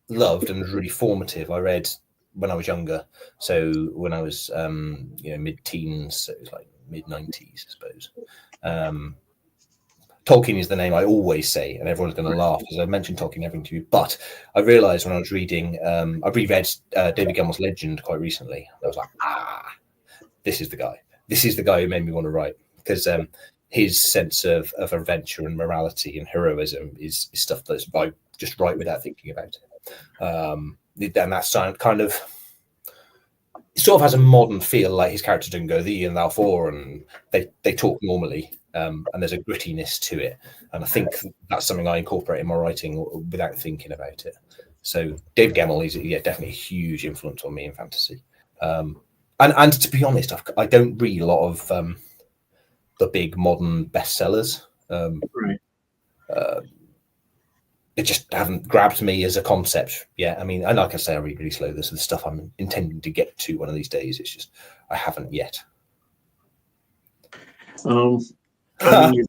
loved and was really formative. I read when I was younger, so when I was mid-teens, so it was like mid-90s, I suppose. Tolkien is the name I always say, and everyone's going to laugh because I mentioned Tolkien everything to you. But I realised when I was reading, I reread David Gemmell's Legend quite recently. I was like, this is the guy. This is the guy who made me want to write, because his sense of adventure and morality and heroism is stuff that I just write without thinking about it. And that's kind of, it sort of has a modern feel, like his characters don't go thee and thou for, and they talk normally, and there's a grittiness to it. And I think that's something I incorporate in my writing without thinking about it. So Dave Gemmell is definitely a huge influence on me in fantasy. And to be honest, I don't read a lot of the big modern bestsellers. Right. It just haven't grabbed me as a concept yet. I mean, and like I say, I read really slow. This is the stuff I'm intending to get to one of these days. It's just I haven't yet. I mean,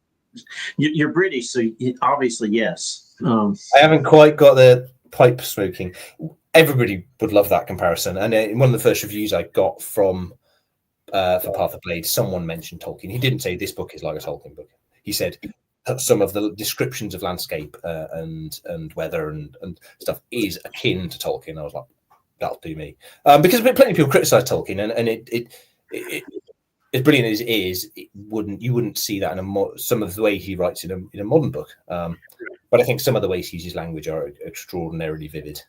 you're British, so obviously yes. I haven't quite got the pipe smoking. everybody would love that comparison. And in one of the first reviews I got from for Path of Blade, someone mentioned Tolkien. He didn't say this book is like a Tolkien book. He said some of the descriptions of landscape and weather and stuff is akin to Tolkien. I was like, that'll do me, because plenty of people criticize Tolkien, and it as brilliant as it is, you wouldn't see that in some of the way he writes in a modern book. But I think some of the ways he uses language are extraordinarily vivid.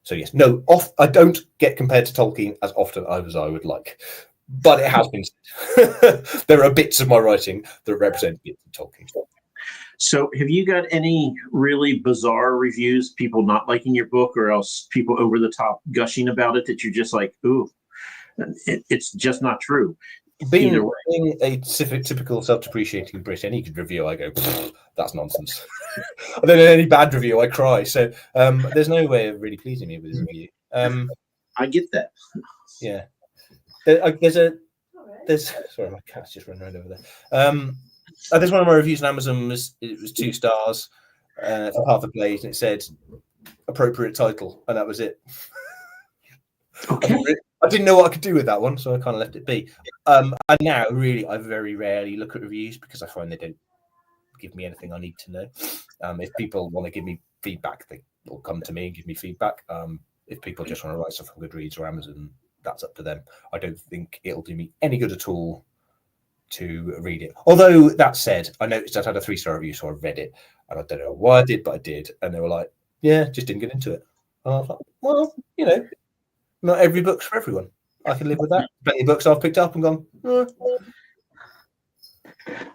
So yes, no, I don't get compared to Tolkien as often as I would like, but it has been said. There are bits of my writing that represent bits of Tolkien. So have you got any really bizarre reviews, people not liking your book, or else people over the top gushing about it that you're just like, ooh, it's just not true? Being a typical self-depreciating Brit, any good review I go, that's nonsense. And then in any bad review I cry. So there's no way of really pleasing me with a review. I get that. Yeah. There's sorry, my cat's just running around over there. There's one of my reviews on Amazon, it was 2 stars for Path of Blade, and it said appropriate title, and that was it. Okay. I didn't know what I could do with that one, so I kind of left it be. And now, really, I very rarely look at reviews because I find they don't give me anything I need to know. If people want to give me feedback, they will come to me and give me feedback. If people just want to write stuff on Goodreads or Amazon, that's up to them. I don't think it'll do me any good at all to read it. Although, that said, I noticed I had a 3-star review, so I read it. And I don't know why I did, but I did. And they were like, yeah, just didn't get into it. And I was like, well, not every book's for everyone. I can live with that. Plenty of books I've picked up and gone,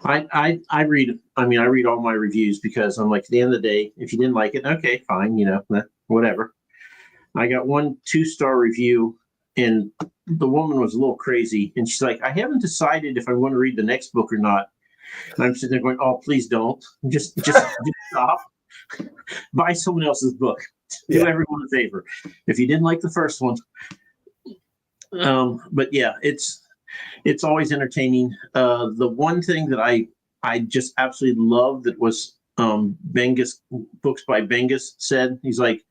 I read all my reviews because I'm like, at the end of the day, if you didn't like it, okay, fine, whatever. I got 1 2-star review, and the woman was a little crazy, and she's like, I haven't decided if I want to read the next book or not. And I'm sitting there going, oh, please don't. Just stop. Buy someone else's book. Do everyone a favor if you didn't like the first one. But yeah, it's always entertaining. The one thing that I just absolutely love that was Bengus Books by Bengus said, he's like,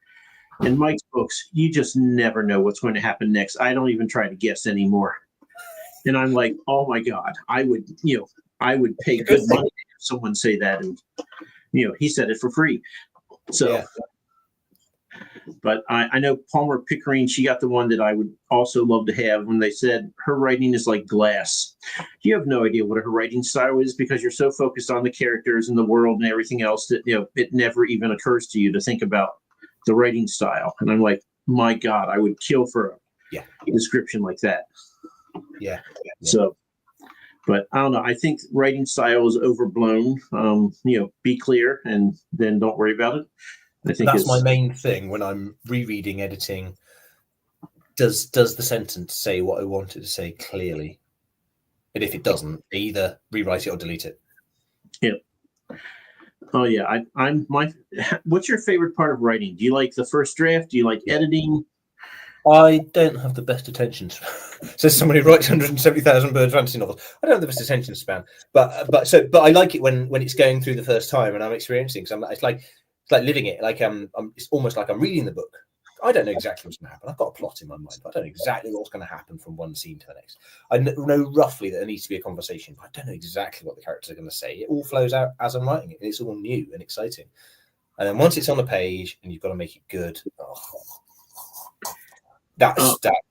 in Mike's books, you just never know what's going to happen next. I don't even try to guess anymore. And I'm like, oh my God, I would pay good money to have someone say that. And he said it for free. So yeah. But I know Palmer Pickering, she got the one that I would also love to have when they said her writing is like glass. You have no idea what her writing style is because you're so focused on the characters and the world and everything else that it never even occurs to you to think about the writing style. And I'm like, my God, I would kill for a description like that. Yeah. So, but I don't know. I think writing style is overblown. Be clear and then don't worry about it. I think that's my main thing when I'm rereading, editing. Does the sentence say what I wanted to say clearly? And if it doesn't, either rewrite it or delete it. Yeah. Oh yeah. What's your favorite part of writing? Do you like the first draft? Do you like editing? I don't have the best attention span. Says somebody who writes 170,000 bird fantasy novels. I don't have the best attention span, but I like it when it's going through the first time and I'm experiencing something. It's like living it. Like it's almost like I'm reading the book. I don't know exactly what's going to happen. I've got a plot in my mind, but I don't know exactly what's going to happen from one scene to the next. I know roughly that there needs to be a conversation, but I don't know exactly what the characters are going to say. It all flows out as I'm writing it, and it's all new and exciting. And then once it's on the page, and you've got to make it good, that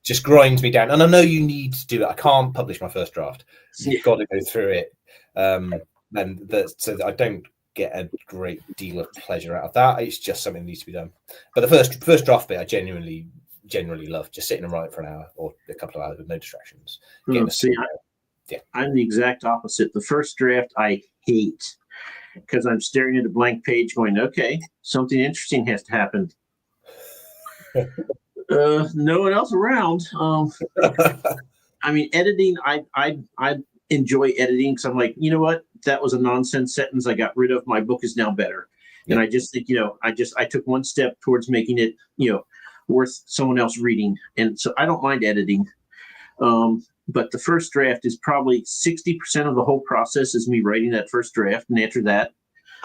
just grinds me down. And I know you need to do it. I can't publish my first draft. You've got to go through it, so that I don't get a great deal of pleasure out of that. It's just something that needs to be done. But the first draft bit, I genuinely love just sitting and writing for an hour or a couple of hours with no distractions. I'm the exact opposite. The first draft I hate because I'm staring at a blank page going, okay, something interesting has to happen. No one else around. I mean, editing, I enjoy editing because I'm like, you know what? That was a nonsense sentence I got rid of. My book is now better. And I just think, I took one step towards making it, worth someone else reading. And so I don't mind editing. But the first draft is probably 60% of the whole process is me writing that first draft. And after that,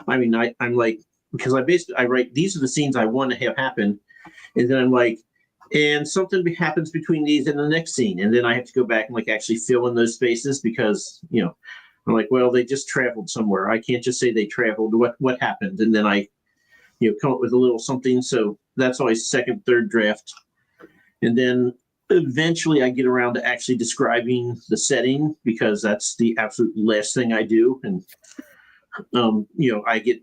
I mean, I'm like, because I write, these are the scenes I want to have happen. And then I'm like, and something happens between these and the next scene. And then I have to go back and like actually fill in those spaces because, I'm like, well, they just traveled somewhere. I can't just say they traveled. What happened? And then I, come up with a little something. So that's always second, third draft. And then eventually I get around to actually describing the setting because that's the absolute last thing I do. And, I get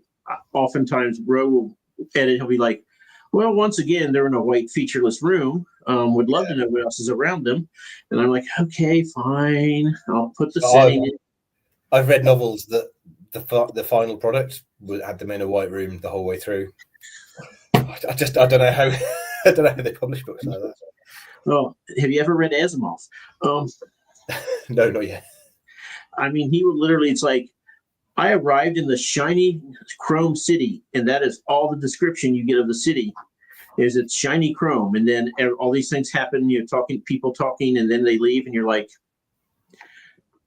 oftentimes Ro will edit. He'll be like, well, once again, they're in a white featureless room. Would love to know what else is around them. And I'm like, okay, fine. I'll put the setting in. I've read novels that the final product had them in a white room the whole way through. I don't know how I don't know how they publish books like that. Oh, have you ever read Asimov? No, not yet. I mean, he would literally, it's like, I arrived in the shiny chrome city, and that is all the description you get of the city is it's shiny chrome. And then all these things happen, people talking, and then they leave, and you're like,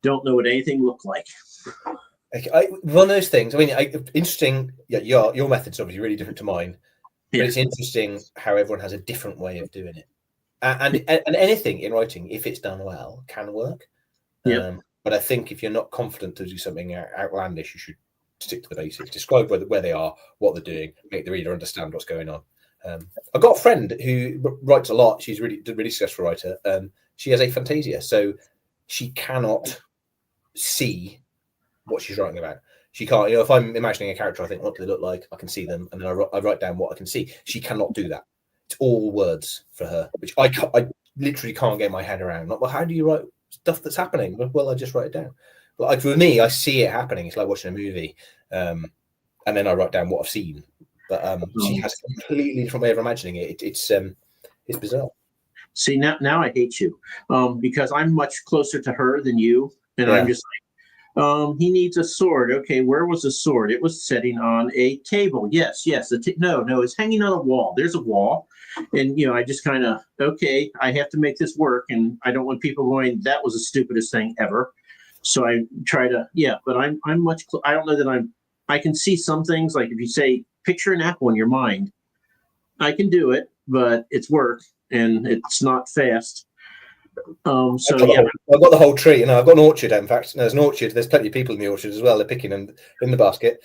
don't know what anything looked like. One of those things, I mean, interesting. Yeah, your method's obviously really different to mine, but it's interesting how everyone has a different way of doing it. And anything in writing, if it's done well, can work. Yeah. But I think if you're not confident to do something outlandish, you should stick to the basics. Describe where they are, what they're doing, make the reader understand what's going on. I've got a friend who writes a lot. She's a really successful writer. She has aphantasia, so she cannot see what she's writing about. She can't, if I'm imagining a character, I think, what do they look like? I can see them, and then I write down what I can see. She cannot do that. It's all words for her, which I literally can't get my head around. Like, well, how do you write stuff that's happening? Well, I just write it down. But like for me, I see it happening. It's like watching a movie, and then I write down what I've seen. But she has a completely different way of imagining it. It's bizarre. See, now I hate you because I'm much closer to her than you, and I'm just like, he needs a sword. Okay, where was the sword? It was sitting on a table. Yes. No, it's hanging on a wall. There's a wall. And, I just kind of, okay, I have to make this work. And I don't want people going, that was the stupidest thing ever. So I try to, but I'm much, I don't know that I can see some things. Like if you say, picture an apple in your mind, I can do it, but it's work and it's not fast. I've got the whole tree. I've got an orchard. In fact, there's an orchard. There's plenty of people in the orchard as well. They're picking in the basket.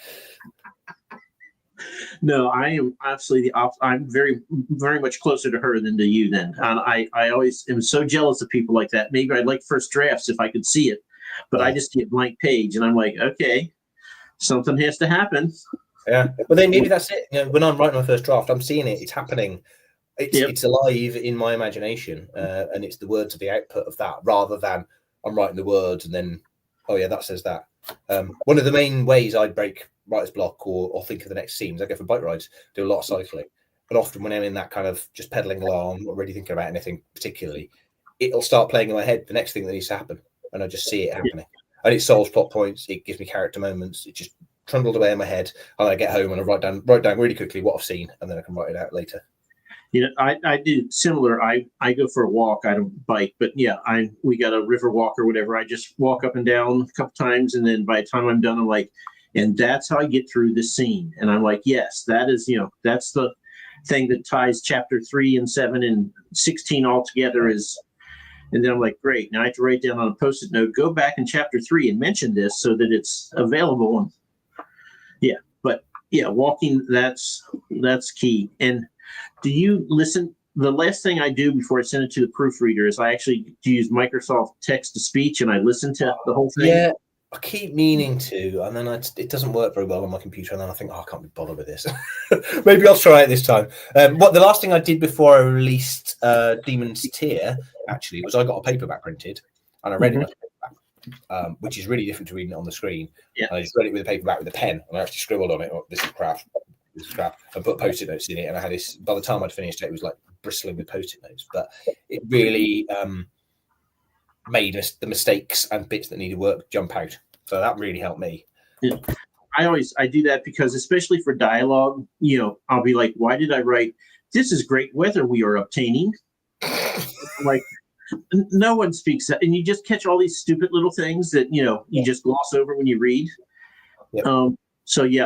No, I am absolutely the opposite. I'm very, very much closer to her than to you. Then, and I always am so jealous of people like that. Maybe I'd like first drafts if I could see it, but I just see a blank page, and I'm like, okay, something has to happen. Yeah, but then maybe that's it. When I'm writing my first draft, I'm seeing it. It's happening. It's alive in my imagination, and it's the words of the output of that, rather than I'm writing the words and then, oh yeah, that says that. One of the main ways I break writer's block or think of the next scenes, I go for bike rides, do a lot of cycling, but often when I'm in that kind of just pedaling along, not really thinking about anything particularly, it'll start playing in my head the next thing that needs to happen, and I just see it happening. And it solves plot points, it gives me character moments, it just trundled away in my head, and I get home and I write down really quickly what I've seen, and then I can write it out later. I do similar. I go for a walk. I don't bike, but we got a river walk or whatever. I just walk up and down a couple times, and then by the time I'm done, I'm like, and that's how I get through the scene. And I'm like, yes, that is, that's the thing that ties chapter 3 and 7 and 16 all together is. And then I'm like, great. Now I have to write down on a Post-it note, go back in chapter 3 and mention this so that it's available. And walking, that's key. And do you listen? The last thing I do before I send it to the proofreader is I actually use Microsoft text to speech and I listen to the whole thing. Yeah, I keep meaning to, and then it doesn't work very well on my computer, and then I think, I can't be bothered with this. Maybe I'll try it this time. What the last thing I did before I released Demon's Tear actually was I got a paperback printed and I read it as a paperback, which is really different to reading it on the screen. Yeah. And I just read it with a paperback with a pen, and I actually scribbled on it, oh, this is crap, and put Post-it notes in it. And I had this. By the time I'd finished it, it was like bristling with Post-it notes. But it really made the mistakes and bits that needed work jump out. So that really helped me. Yeah. I do that because especially for dialogue, I'll be like, why did I write, this is great weather we are obtaining? Like, no one speaks that. And you just catch all these stupid little things that, you just gloss over when you read. Yep.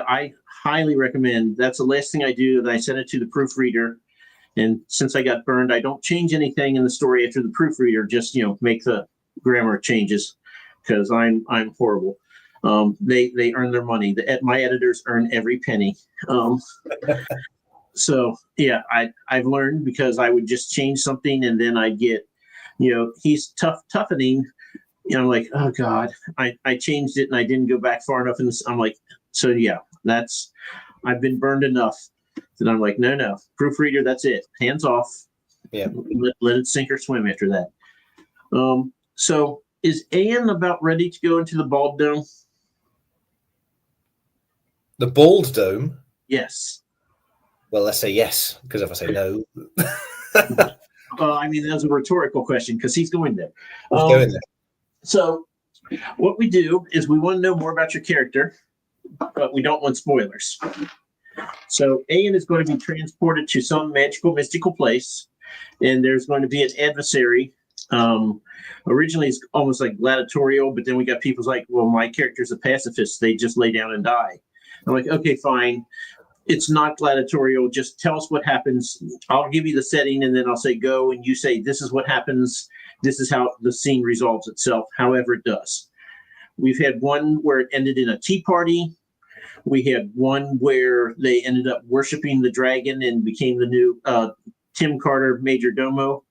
I highly recommend. That's the last thing I do. That I send it to the proofreader. And since I got burned, I don't change anything in the story after the proofreader. Just make the grammar changes because I'm horrible. They earn their money. My editors earn every penny. So yeah, I've learned because I would just change something and then I'd get, he's toughening. I'm like, oh God, I changed it and I didn't go back far enough. And I'm like, so yeah, I've been burned enough that I'm like, no, proofreader, that's it. Hands off. Yeah. Let it sink or swim after that. So is Anne about ready to go into the Bald Dome? The Bald Dome? Yes. Well, let's say yes, because if I say no. I mean, that's a rhetorical question because he's going there. He's going there. So what we do is we want to know more about your character, but we don't want spoilers. So Anne is going to be transported to some magical, mystical place, and there's going to be an adversary. Originally, it's almost like gladiatorial, but then we got people's like, well, my character's a pacifist. They just lay down and die. I'm like, okay, fine. It's not gladiatorial. Just tell us what happens. I'll give you the setting, and then I'll say go, and you say this is what happens. This is how the scene resolves itself, however it does. We've had one where it ended in a tea party. We had one where they ended up worshiping the dragon and became the new Tim Carter major domo.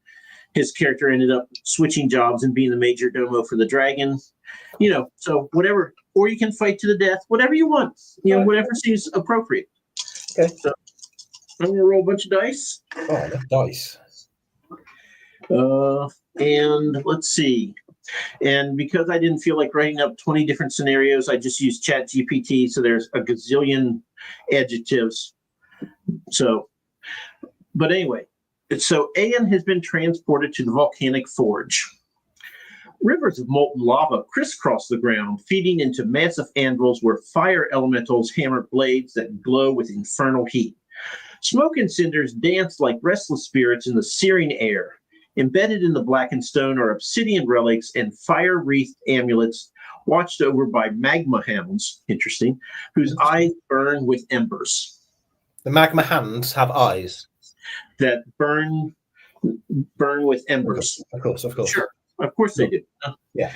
His character ended up switching jobs and being the major domo for the dragon. So whatever. Or you can fight to the death, whatever you want. Whatever seems appropriate. Okay. So I'm going to roll a bunch of dice. Oh, dice. And let's see. And because I didn't feel like writing up 20 different scenarios, I just used ChatGPT. So there's a gazillion adjectives. But anyway, so Anne has been transported to the volcanic forge. Rivers of molten lava crisscross the ground, feeding into massive anvils where fire elementals hammer blades that glow with infernal heat. Smoke and cinders dance like restless spirits in the searing air. Embedded in the blackened stone are obsidian relics and fire-wreathed amulets watched over by magma hounds, interesting, whose eyes burn with embers. The magma hands have eyes that burn with embers. Of course. Sure. Of course they do. Yeah.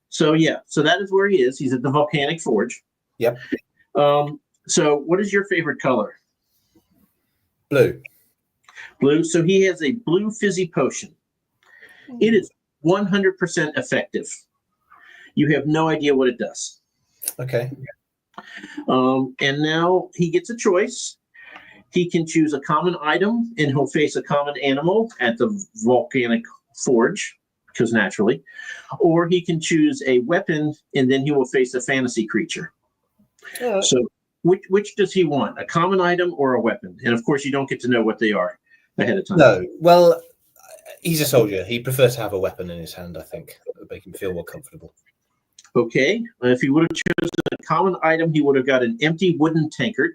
So that is where he is. He's at the volcanic forge. Yep. So what is your favorite color? Blue. So he has a blue fizzy potion. It is 100% effective. You have no idea what it does. Okay. And now he gets a choice. He can choose a common item and he'll face a common animal at the volcanic forge, because naturally, or he can choose a weapon and then he will face a fantasy creature. So which does he want, a common item or a weapon? And of course you don't get to know what they are ahead of time. No, well, he's a soldier. He prefers to have a weapon in his hand, I think. That would make him feel more comfortable. Okay, if he would have chosen a common item, he would have got an empty wooden tankard.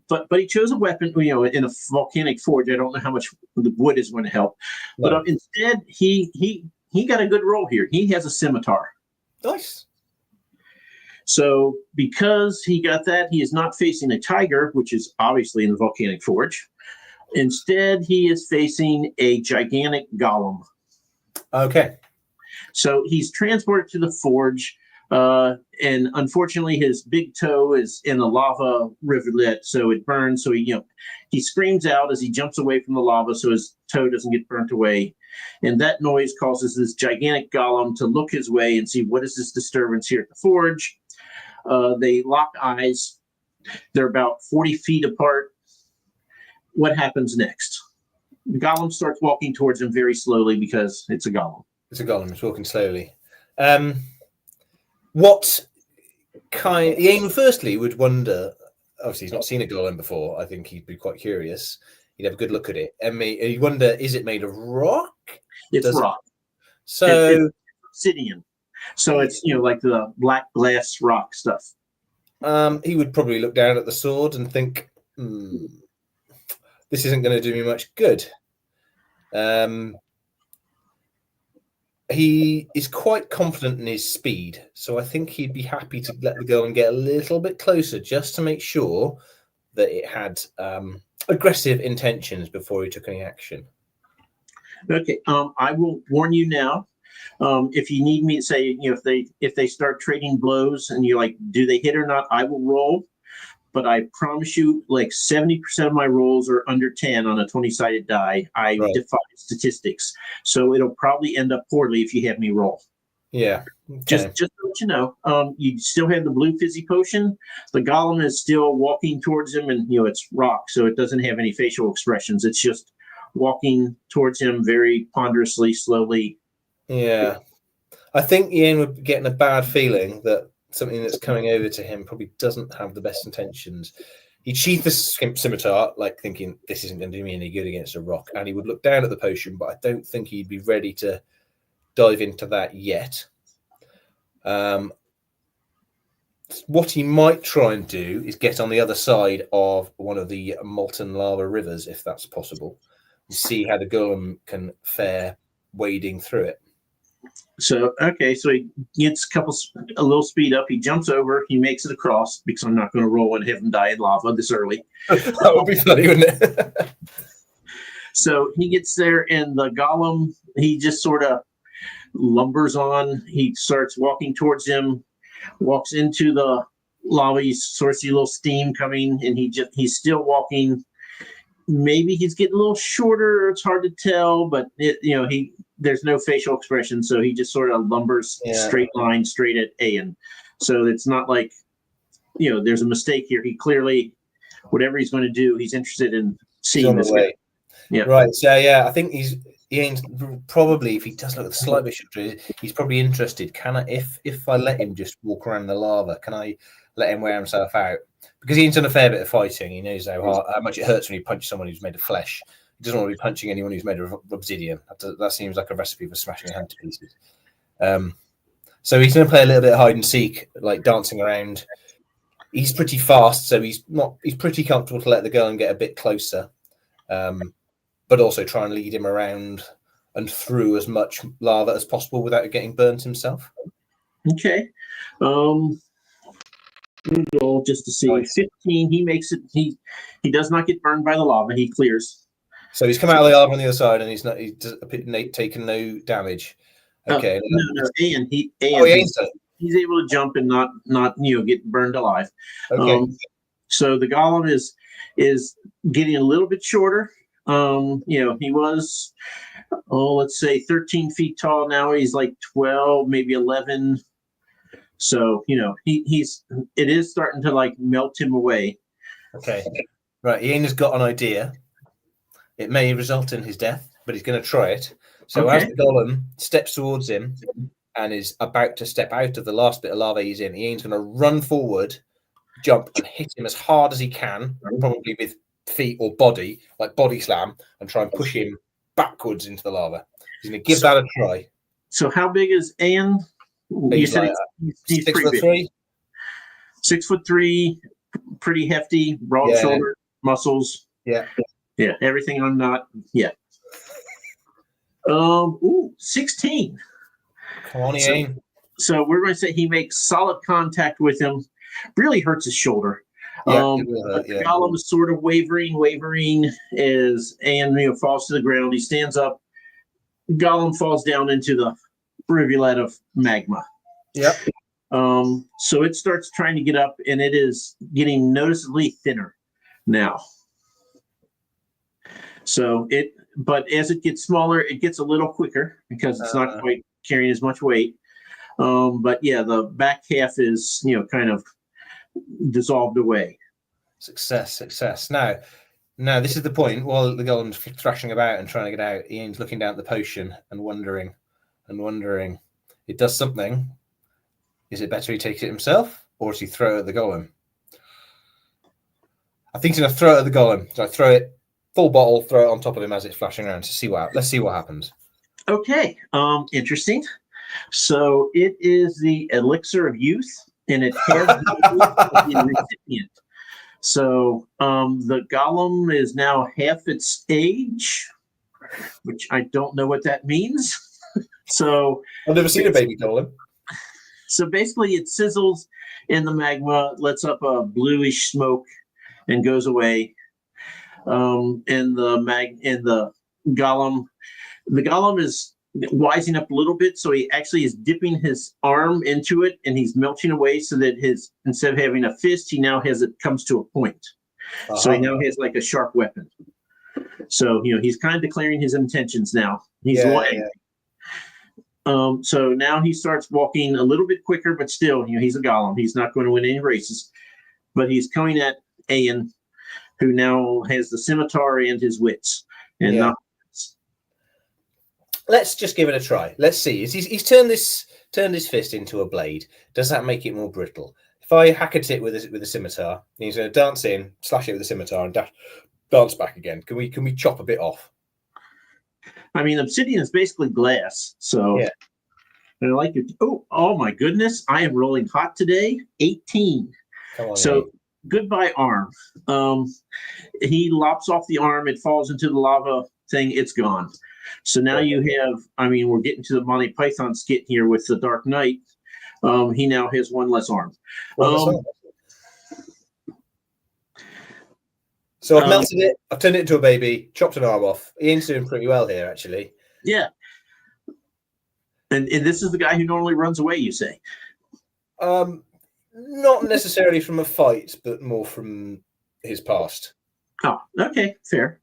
But he chose a weapon, in a volcanic forge. I don't know how much the wood is going to help. No. But instead, he got a good roll here. He has a scimitar. Nice. So because he got that, he is not facing a tiger, which is obviously in the volcanic forge. Instead, he is facing a gigantic golem. Okay. So he's transported to the forge. And unfortunately, his big toe is in a lava rivulet, so it burns. So he screams out as he jumps away from the lava, so his toe doesn't get burnt away. And that noise causes this gigantic golem to look his way and see what is this disturbance here at the forge. They lock eyes. They're about 40 feet apart. What happens next? The golem starts walking towards him very slowly because it's a golem. It's a golem. It's walking slowly. What kind? Ian firstly would wonder. Obviously, he's not seen a golem before. I think he'd be quite curious. He'd have a good look at it, and he'd wonder: is it made of rock? It's rock. So it's obsidian. So it's like the black glass rock stuff. He would probably look down at the sword and think, "This isn't going to do me much good." He is quite confident in his speed, so I think he'd be happy to let the golem get a little bit closer just to make sure that it had aggressive intentions before he took any action. Okay. I will warn you now. If you need me to say, if they start trading blows and you're like, do they hit or not? I will roll, but I promise you, like 70% of my rolls are under 10 on a 20-sided die. I defy statistics, so it'll probably end up poorly if you have me roll. Yeah. Okay. Just to let you know, you still have the blue fizzy potion. The golem is still walking towards him, and it's rock, so it doesn't have any facial expressions. It's just walking towards him very ponderously, slowly. Yeah, I think Ian would be getting a bad feeling that something that's coming over to him probably doesn't have the best intentions. He'd sheath the scimitar, like thinking this isn't going to do me any good against a rock, and he would look down at the potion, but I don't think he'd be ready to dive into that yet. What he might try and do is get on the other side of one of the molten lava rivers, if that's possible, and see how the golem can fare wading through it. So, okay, so he gets a little speed up. He jumps over. He makes it across, because I'm not going to roll and have him die in lava this early. That would be funny, wouldn't it? So he gets there, and the golem, he just sort of lumbers on. He starts walking towards him, walks into the lava. You sort of see a little steam coming, and he's still walking. Maybe he's getting a little shorter. It's hard to tell, but there's no facial expression, so he just sort of lumbers straight line straight at Ian. So it's not like there's a mistake here. He clearly, whatever he's going to do, he's interested in seeing this guy. Yeah, right. So I think Ian's probably, if he does look at the slight bit, he's probably interested. Can I, if I let him just walk around the lava, can I let him wear himself out? Because Ian's done a fair bit of fighting. He knows how much it hurts when you punch someone who's made of flesh. He doesn't want to be punching anyone who's made of obsidian. That seems like a recipe for smashing a hand to pieces. So he's going to play a little bit of hide and seek, like dancing around. He's pretty fast, so he's pretty comfortable to let the girl get a bit closer, but also try and lead him around and through as much lava as possible without getting burnt himself. Okay. Roll just to see. Nice. 15. He makes it. He does not get burned by the lava. He clears. So he's come out of the lava on the other side, and he's taken no damage. Okay. No. Ian. He's able to jump and not get burned alive. Okay. So the golem is getting a little bit shorter. He was, let's say 13 feet tall. Now he's like 12, maybe 11. So, it is starting to like melt him away. Okay. Right. Ian has got an idea. It may result in his death, but he's going to try it. So as the golem steps towards him and is about to step out of the last bit of lava he's in, Ian's going to run forward, jump, and hit him as hard as he can, probably with feet or body, like body slam, and try and push him backwards into the lava. He's going to give that a try. So how big is Ian? You said he's 6'3". 6'3", pretty hefty, broad shoulder, muscles. Yeah. Yeah, everything I'm not yet. 16. Come on, Ian. So we're going to say he makes solid contact with him. Really hurts his shoulder. The golem is sort of wavering as Ian falls to the ground. He stands up. Golem falls down into the rivulet of magma. Yep. So it starts trying to get up, and it is getting noticeably thinner now. But as it gets smaller, it gets a little quicker because it's not quite carrying as much weight. But the back half is, kind of dissolved away. Success. Now this is the point. While the golem's thrashing about and trying to get out, Ian's looking down at the potion and wondering. It does something. Is it better he takes it himself, or does he throw it at the golem? I think he's going to throw it at the golem. So I throw it full bottle, throw it on top of him as it's flashing around to let's see what happens. Okay. Interesting. So it is the elixir of youth, and it has the recipient. So the golem is now half its age, which I don't know what that means. So I've never seen a baby golem. So basically, it sizzles in the magma, lets up a bluish smoke, and goes away. And the golem is wising up a little bit, so he actually is dipping his arm into it, and he's melting away, so that instead of having a fist, he now comes to a point. So he now has like a sharp weapon. So he's kind of declaring his intentions now. He's lying. So now he starts walking a little bit quicker, but still, he's a golem. He's not going to win any races. But he's coming at Ayan, who now has the scimitar and his wits. And let's just give it a try. Let's see. He's turned his fist into a blade. Does that make it more brittle? If I hack at it with a scimitar, he's going to dance in, slash it with a scimitar, and dance back again. Can we chop a bit off? I mean, obsidian is basically glass, so yeah. And I like it. Oh my goodness! I am rolling hot today. 18. Come on, so goodbye arm. He lops off the arm. It falls into the lava thing. It's gone. So now you have. I mean, we're getting to the Monty Python skit here with the Dark Knight. He now has one less arm. So I've melted it. I've turned it into a baby. Chopped an arm off. Ian's doing pretty well here, actually. Yeah. And this is the guy who normally runs away, you say? Not necessarily from a fight, but more from his past. Oh, okay, fair.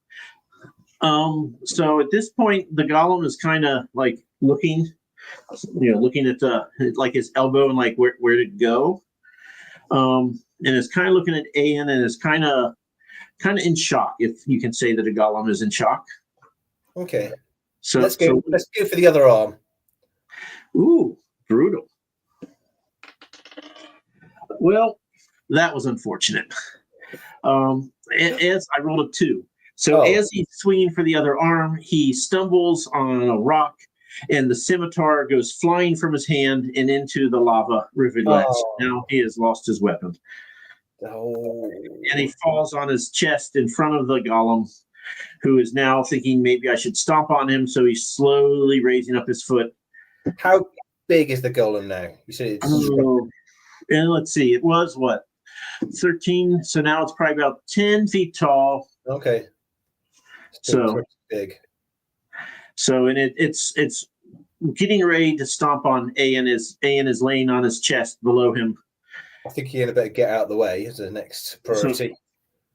So at this point, the golem is kind of like looking at like his elbow and like where to go. And it's kind of looking at Ayan and is kind of in shock, if you can say that a golem is in shock. Okay. So let's go for the other arm. Ooh, brutal. Well, that was unfortunate. As I rolled a 2. So as he's swinging for the other arm, he stumbles on a rock, and the scimitar goes flying from his hand and into the lava rivulets. Now he has lost his weapon. And he falls on his chest in front of the golem, who is now thinking maybe I should stomp on him. So he's slowly raising up his foot. How big is the golem now? You said it's and let's see, it was what, 13. So now it's probably about 10 feet tall. Okay. So pretty big. So and it's getting ready to stomp on Ayan. Ayan is laying on his chest below him. I think Ian better get out of the way as the next priority.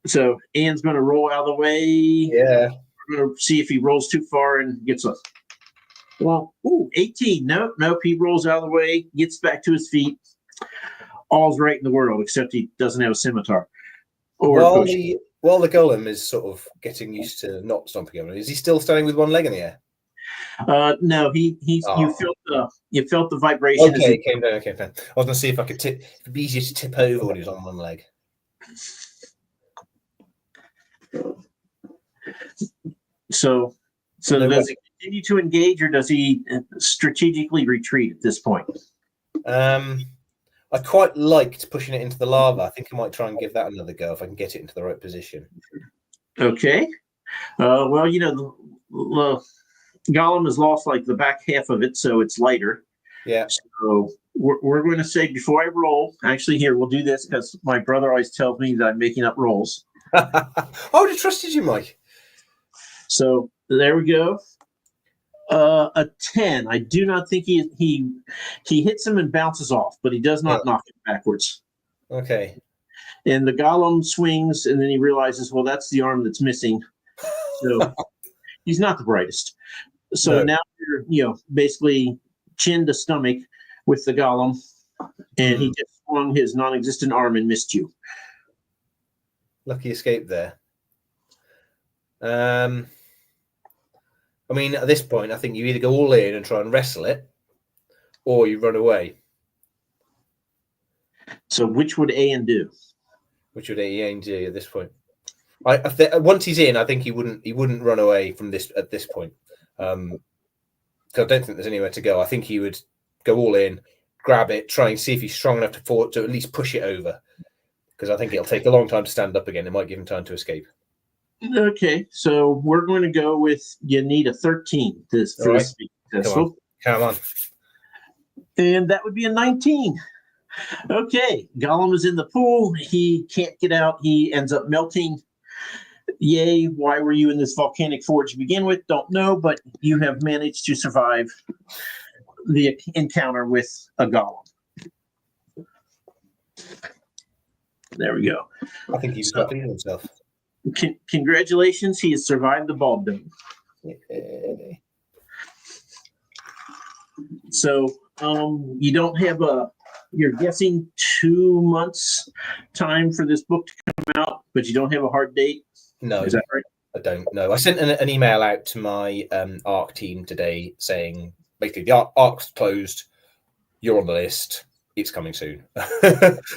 So Ian's going to roll out of the way. Yeah. We're going to see if he rolls too far and gets us. Well, 18. Nope. He rolls out of the way, gets back to his feet. All's right in the world, except he doesn't have a scimitar. While the golem is sort of getting used to not stomping him, is he still standing with one leg in the air? No, you felt the vibration. Okay, it came down. Okay, fine. I was going to see if I could tip. It'd be easier to tip over when he was on one leg. So does he continue to engage, or does he strategically retreat at this point? I quite liked pushing it into the lava. I think I might try and give that another go if I can get it into the right position. Okay. Well, the golem has lost like the back half of it, so it's lighter. Yeah. So we're going to say before I roll, actually here, we'll do this because my brother always tells me that I'm making up rolls. I would have trusted you, Mike. So there we go. A 10. I do not think he hits him and bounces off, but he does not knock him backwards. Okay. And the golem swings, and then he realizes, well, that's the arm that's missing. So he's not the brightest. So now you're basically chin to stomach with the golem, and he just swung his non-existent arm and missed you. Lucky escape there. I mean, at this point, I think you either go all in and try and wrestle it, or you run away. So which would Ayan do? Which would Ayan do at this point? Once he's in, I think he wouldn't run away from this at this point. Because I don't think there's anywhere to go. I think he would go all in, grab it, try and see if he's strong enough to at least push it over. Because I think it'll take a long time to stand up again. It might give him time to escape. Okay, so we're going to go with you need a 13 for this to be successful. Come on. And that would be a 19. Okay, Gollum is in the pool. He can't get out. He ends up melting. Yay, why were you in this volcanic forge to begin with? Don't know, but you have managed to survive the encounter with a golem. There we go. I think he's quite pleased with himself. Congratulations, he has survived the bald dome. Yay. So you don't have you're guessing 2 months time for this book to come out, but you don't have a hard date? No. Is that right? I don't know. I sent an email out to my ARC team today saying basically the ARC's closed. You're on the list. It's coming soon.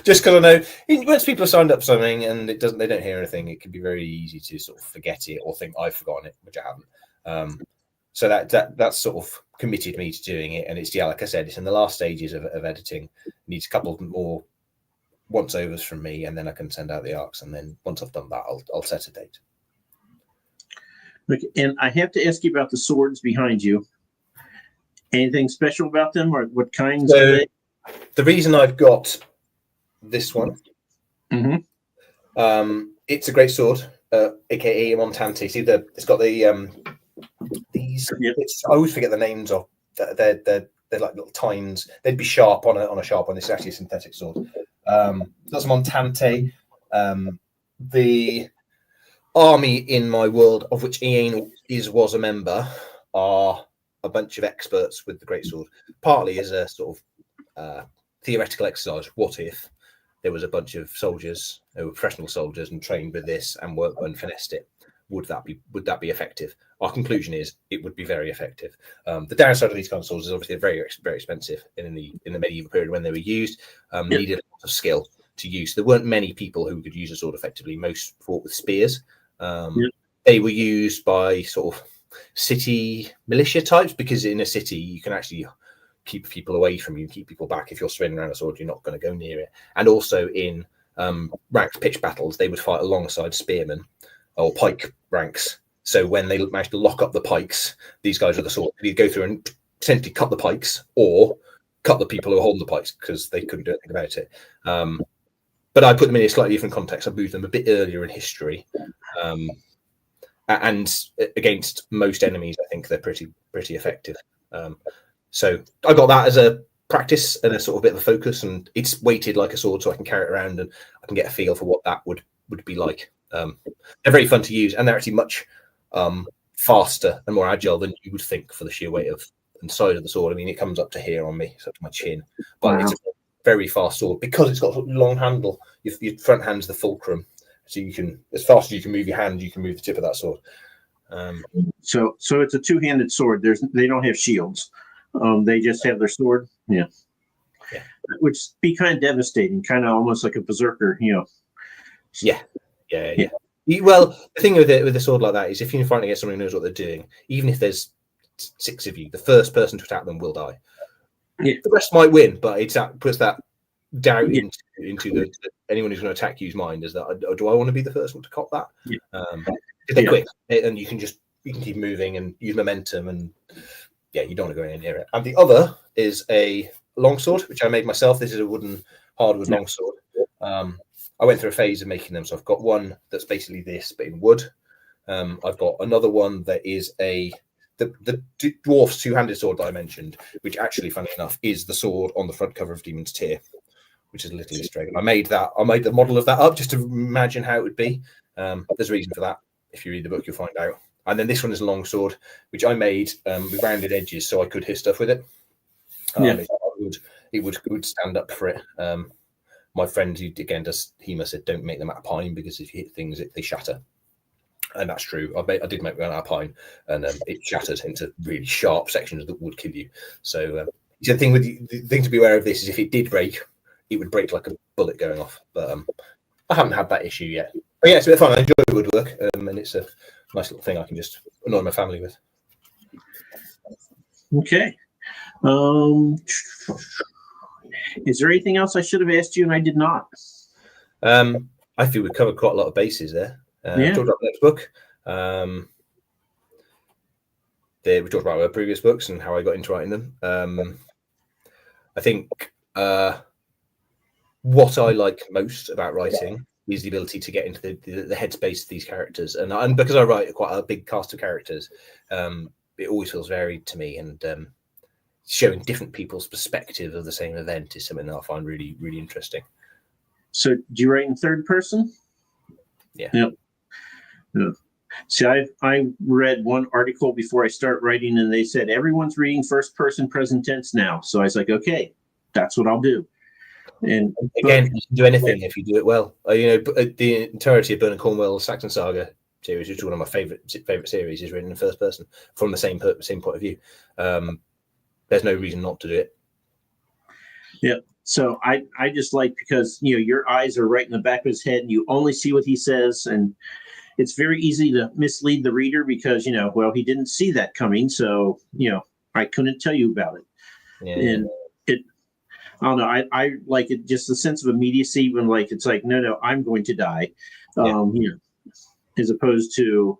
Just because I know once people have signed up for something and they don't hear anything, it can be very easy to sort of forget it or think I've forgotten it, which I haven't. So that's sort of committed me to doing it. And it's like I said, it's in the last stages of editing. It needs a couple more once overs from me, and then I can send out the ARCs. And then once I've done that, I'll set a date. Okay, and I have to ask you about the swords behind you. Anything special about them, or what kinds are they? The reason I've got this one, it's a great sword, aka Montante. See, it's got the these. Yep. I always forget the names of. They're like little tines. They'd be sharp on a sharp one. This is actually a synthetic sword. That's Montante. The army in my world, of which Ian was a member, are a bunch of experts with the greatsword. Partly as a sort of theoretical exercise. What if there was a bunch of soldiers who were professional soldiers and trained with this and worked and finessed it? Would that be effective? Our conclusion is it would be very effective. The downside of these kind of swords is obviously they're very, very expensive. In the medieval period when they were used, needed a lot of skill to use. There weren't many people who could use a sword effectively. Most fought with spears. They were used by sort of city militia types, because in a city you can actually keep people away from you, keep people back. If you're swinging around a sword, you're not going to go near it. And also in ranked pitch battles, they would fight alongside spearmen or pike ranks. So when they managed to lock up the pikes, these guys with the sword, they'd go through and potentially cut the pikes or cut the people who are holding the pikes because they couldn't do anything about it. But I put them in a slightly different context. I moved them a bit earlier in history. And against most enemies, I think they're pretty effective. So I got that as a practice and a sort of bit of a focus, and it's weighted like a sword, so I can carry it around and I can get a feel for what that would be like. They're very fun to use, and they're actually much faster and more agile than you would think for the sheer weight of and size of the sword. I mean, it comes up to here on me, it's up to my chin, but it's a very fast sword because it's got a long handle. Your front hand's the fulcrum. So you can, as fast as you can move your hand, you can move the tip of that sword. So it's a two-handed sword. They don't have shields. They just have their sword. Yeah. Which be kind of devastating, kind of almost like a berserker, Yeah. Well, the thing with a sword like that is if you're fighting against someone who knows what they're doing, even if there's 6 of you, the first person to attack them will die. Yeah. The rest might win, but it puts that doubt into anyone who's going to attack you's mind, is that do I want to be the first one to cop that? They're quick, and you can keep moving and use momentum, and you don't want to go anywhere near it. And the other is a longsword, which I made myself. This is a hardwood longsword. I went through a phase of making them, so I've got one that's basically this but in wood. I've got another one that is the dwarf's two-handed sword that I mentioned, which actually, funny enough, is the sword on the front cover of Demon's Tear, which is a little Easter egg. I made the model of that up just to imagine how it would be. There's a reason for that. If you read the book, you'll find out. And then this one is a long sword, which I made with rounded edges so I could hit stuff with it. It would stand up for it. My friend who again does HEMA said don't make them out of pine because if you hit things, they shatter. And that's true. I did make one out of pine, and it shattered into really sharp sections that would kill you. So the thing to be aware of this is if it did break, it would break like a bullet going off. But I haven't had that issue yet. But it's a bit of fun. I enjoy woodwork, and it's a nice little thing I can just annoy my family with. Okay. Is there anything else I should have asked you and I did not? I feel we've covered quite a lot of bases there. We talked about the next book. We talked about our previous books and how I got into writing them. I think what I like most about writing is the ability to get into the headspace of these characters, and because I write quite a big cast of characters, it always feels varied to me, and showing different people's perspective of the same event is something that I find really, really interesting. So do you write in third person? Yeah. Yep. Yeah. See, I read one article before I start writing, and they said everyone's reading first person present tense now. So I was like, okay, that's what I'll do. And again, you can do anything if you do it well. The entirety of Bernard Cornwell's Saxon Saga series, which is one of my favorite series, is written in first person from the same point of view. There's no reason not to do it. Yeah. So I just like, because your eyes are right in the back of his head, and you only see what he says, and it's very easy to mislead the reader because he didn't see that coming, so I couldn't tell you about it. Yeah. And I don't know. I like it, just the sense of immediacy when it's like, no, I'm going to die. As opposed to,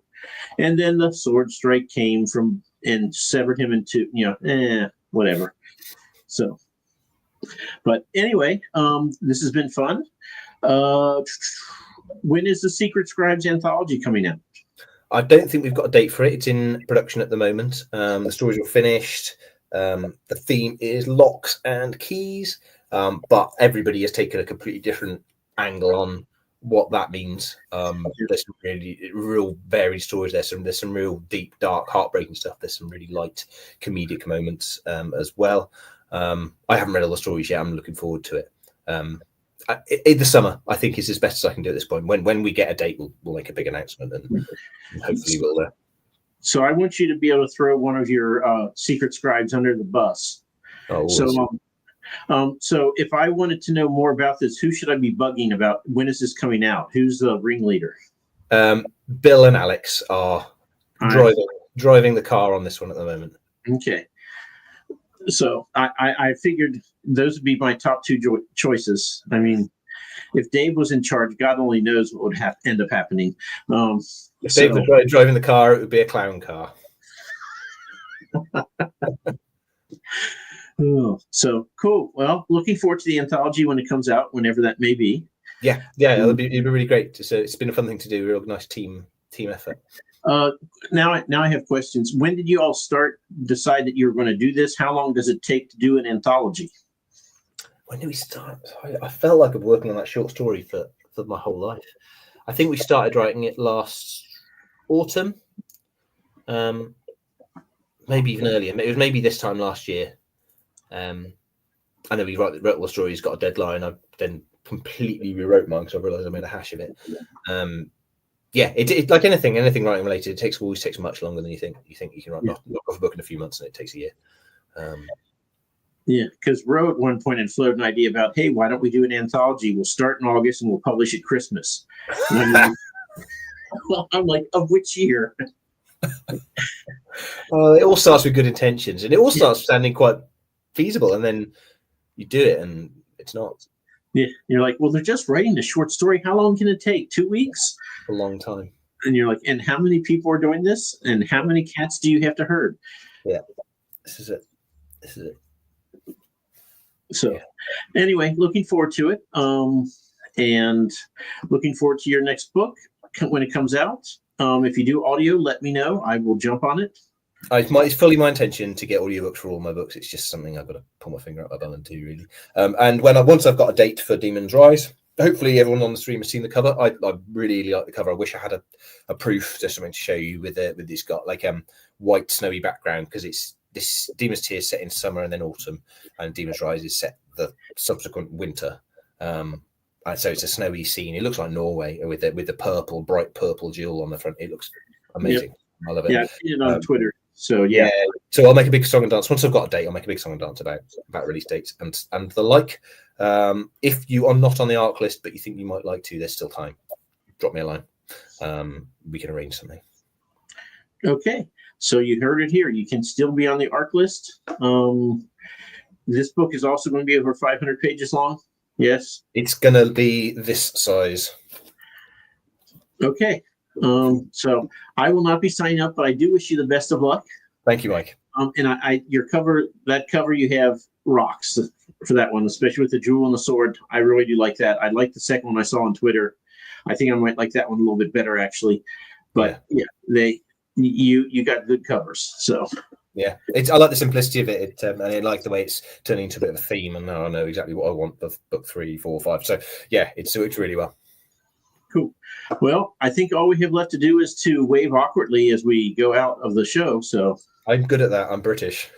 and then the sword strike came from and severed him into, whatever. So, but anyway, this has been fun. When is the Secret Scribes anthology coming out? I don't think we've got a date for it. It's in production at the moment. The stories are finished. The theme is locks and keys, but everybody has taken a completely different angle on what that means. There's some really real varied stories. There's some real deep, dark, heartbreaking stuff. There's some really light comedic moments as well. I haven't read all the stories yet. I'm looking forward to it. In the summer, I think, is as best as I can do at this point. When we get a date, we'll make a big announcement, and hopefully we'll. So I want you to be able to throw one of your Secret Scribes under the bus. Oh, so if I wanted to know more about this, who should I be bugging about? When is this coming out? Who's the ringleader? Bill and Alex are driving the car on this one at the moment. Okay. So I figured those would be my top two choices. I mean, if Dave was in charge, God only knows what would end up happening. If Dave was driving the car, it would be a clown car. So cool. Well, looking forward to the anthology when it comes out, whenever that may be. Yeah, it'd be really great. It's been a fun thing to do. A real nice team effort. Now I have questions. When did you all decide that you were going to do this? How long does it take to do an anthology? When did we start? I felt like I've been working on that short story for my whole life. I think we started writing it last autumn, maybe even earlier. It was maybe this time last year. I know we wrote all the stories, got a deadline. I then completely rewrote mine because I realised I made a hash of it. It like anything writing related, it always takes much longer than you think. You think you can knock off a book in a few months, and it takes a year. Because Roe at one point had floated an idea about, hey, why don't we do an anthology? We'll start in August and we'll publish at Christmas. I'm like, of which year? It all starts with good intentions, and it all starts sounding quite feasible, and then you do it, and it's not. Yeah, you're like, well, they're just writing a short story. How long can it take? 2 weeks? A long time. And you're like, and how many people are doing this? And how many cats do you have to herd? Yeah, this is it. So anyway, looking forward to it. And looking forward to your next book when it comes out. If you do audio, let me know. I will jump on it. It's fully my intention to get audiobooks for all my books. It's just something I've got to pull my finger up my bum and do, really. And once I've got a date for Demon's Rise, hopefully everyone on the stream has seen the cover. I really like the cover. I wish I had a proof, just something to show you with this got like white snowy background, because it's this Demon's Tears set in summer and then autumn, and Demon's Rise is set the subsequent winter. And so it's a snowy scene. It looks like Norway with the bright purple jewel on the front. It looks amazing. Yep. I love it. Yeah, I've seen it on Twitter. So so I'll make a big song and dance once I've got a date. I'll make a big song and dance about release dates and the like. If you are not on the ARC list but you think you might like to, there's still time. Drop me a line. We can arrange something. Okay, so you heard it here. You can still be on the ARC list. This book is also going to be over 500 pages long. Yes, it's going to be this size. Okay. So I will not be signing up, but I do wish you the best of luck. Thank you, Mike. And your cover, that cover you have rocks for that one, especially with the jewel and the sword. I really do like that. I like the second one I saw on Twitter. I think I might like that one a little bit better actually. But you got good covers. So yeah, I like the simplicity of it, and I like the way it's turning into a bit of a theme. And now I know exactly what I want for book 3, 4, 5. So yeah, it's really well. Cool. Well, I think all we have left to do is to wave awkwardly as we go out of the show. So I'm good at that. I'm British.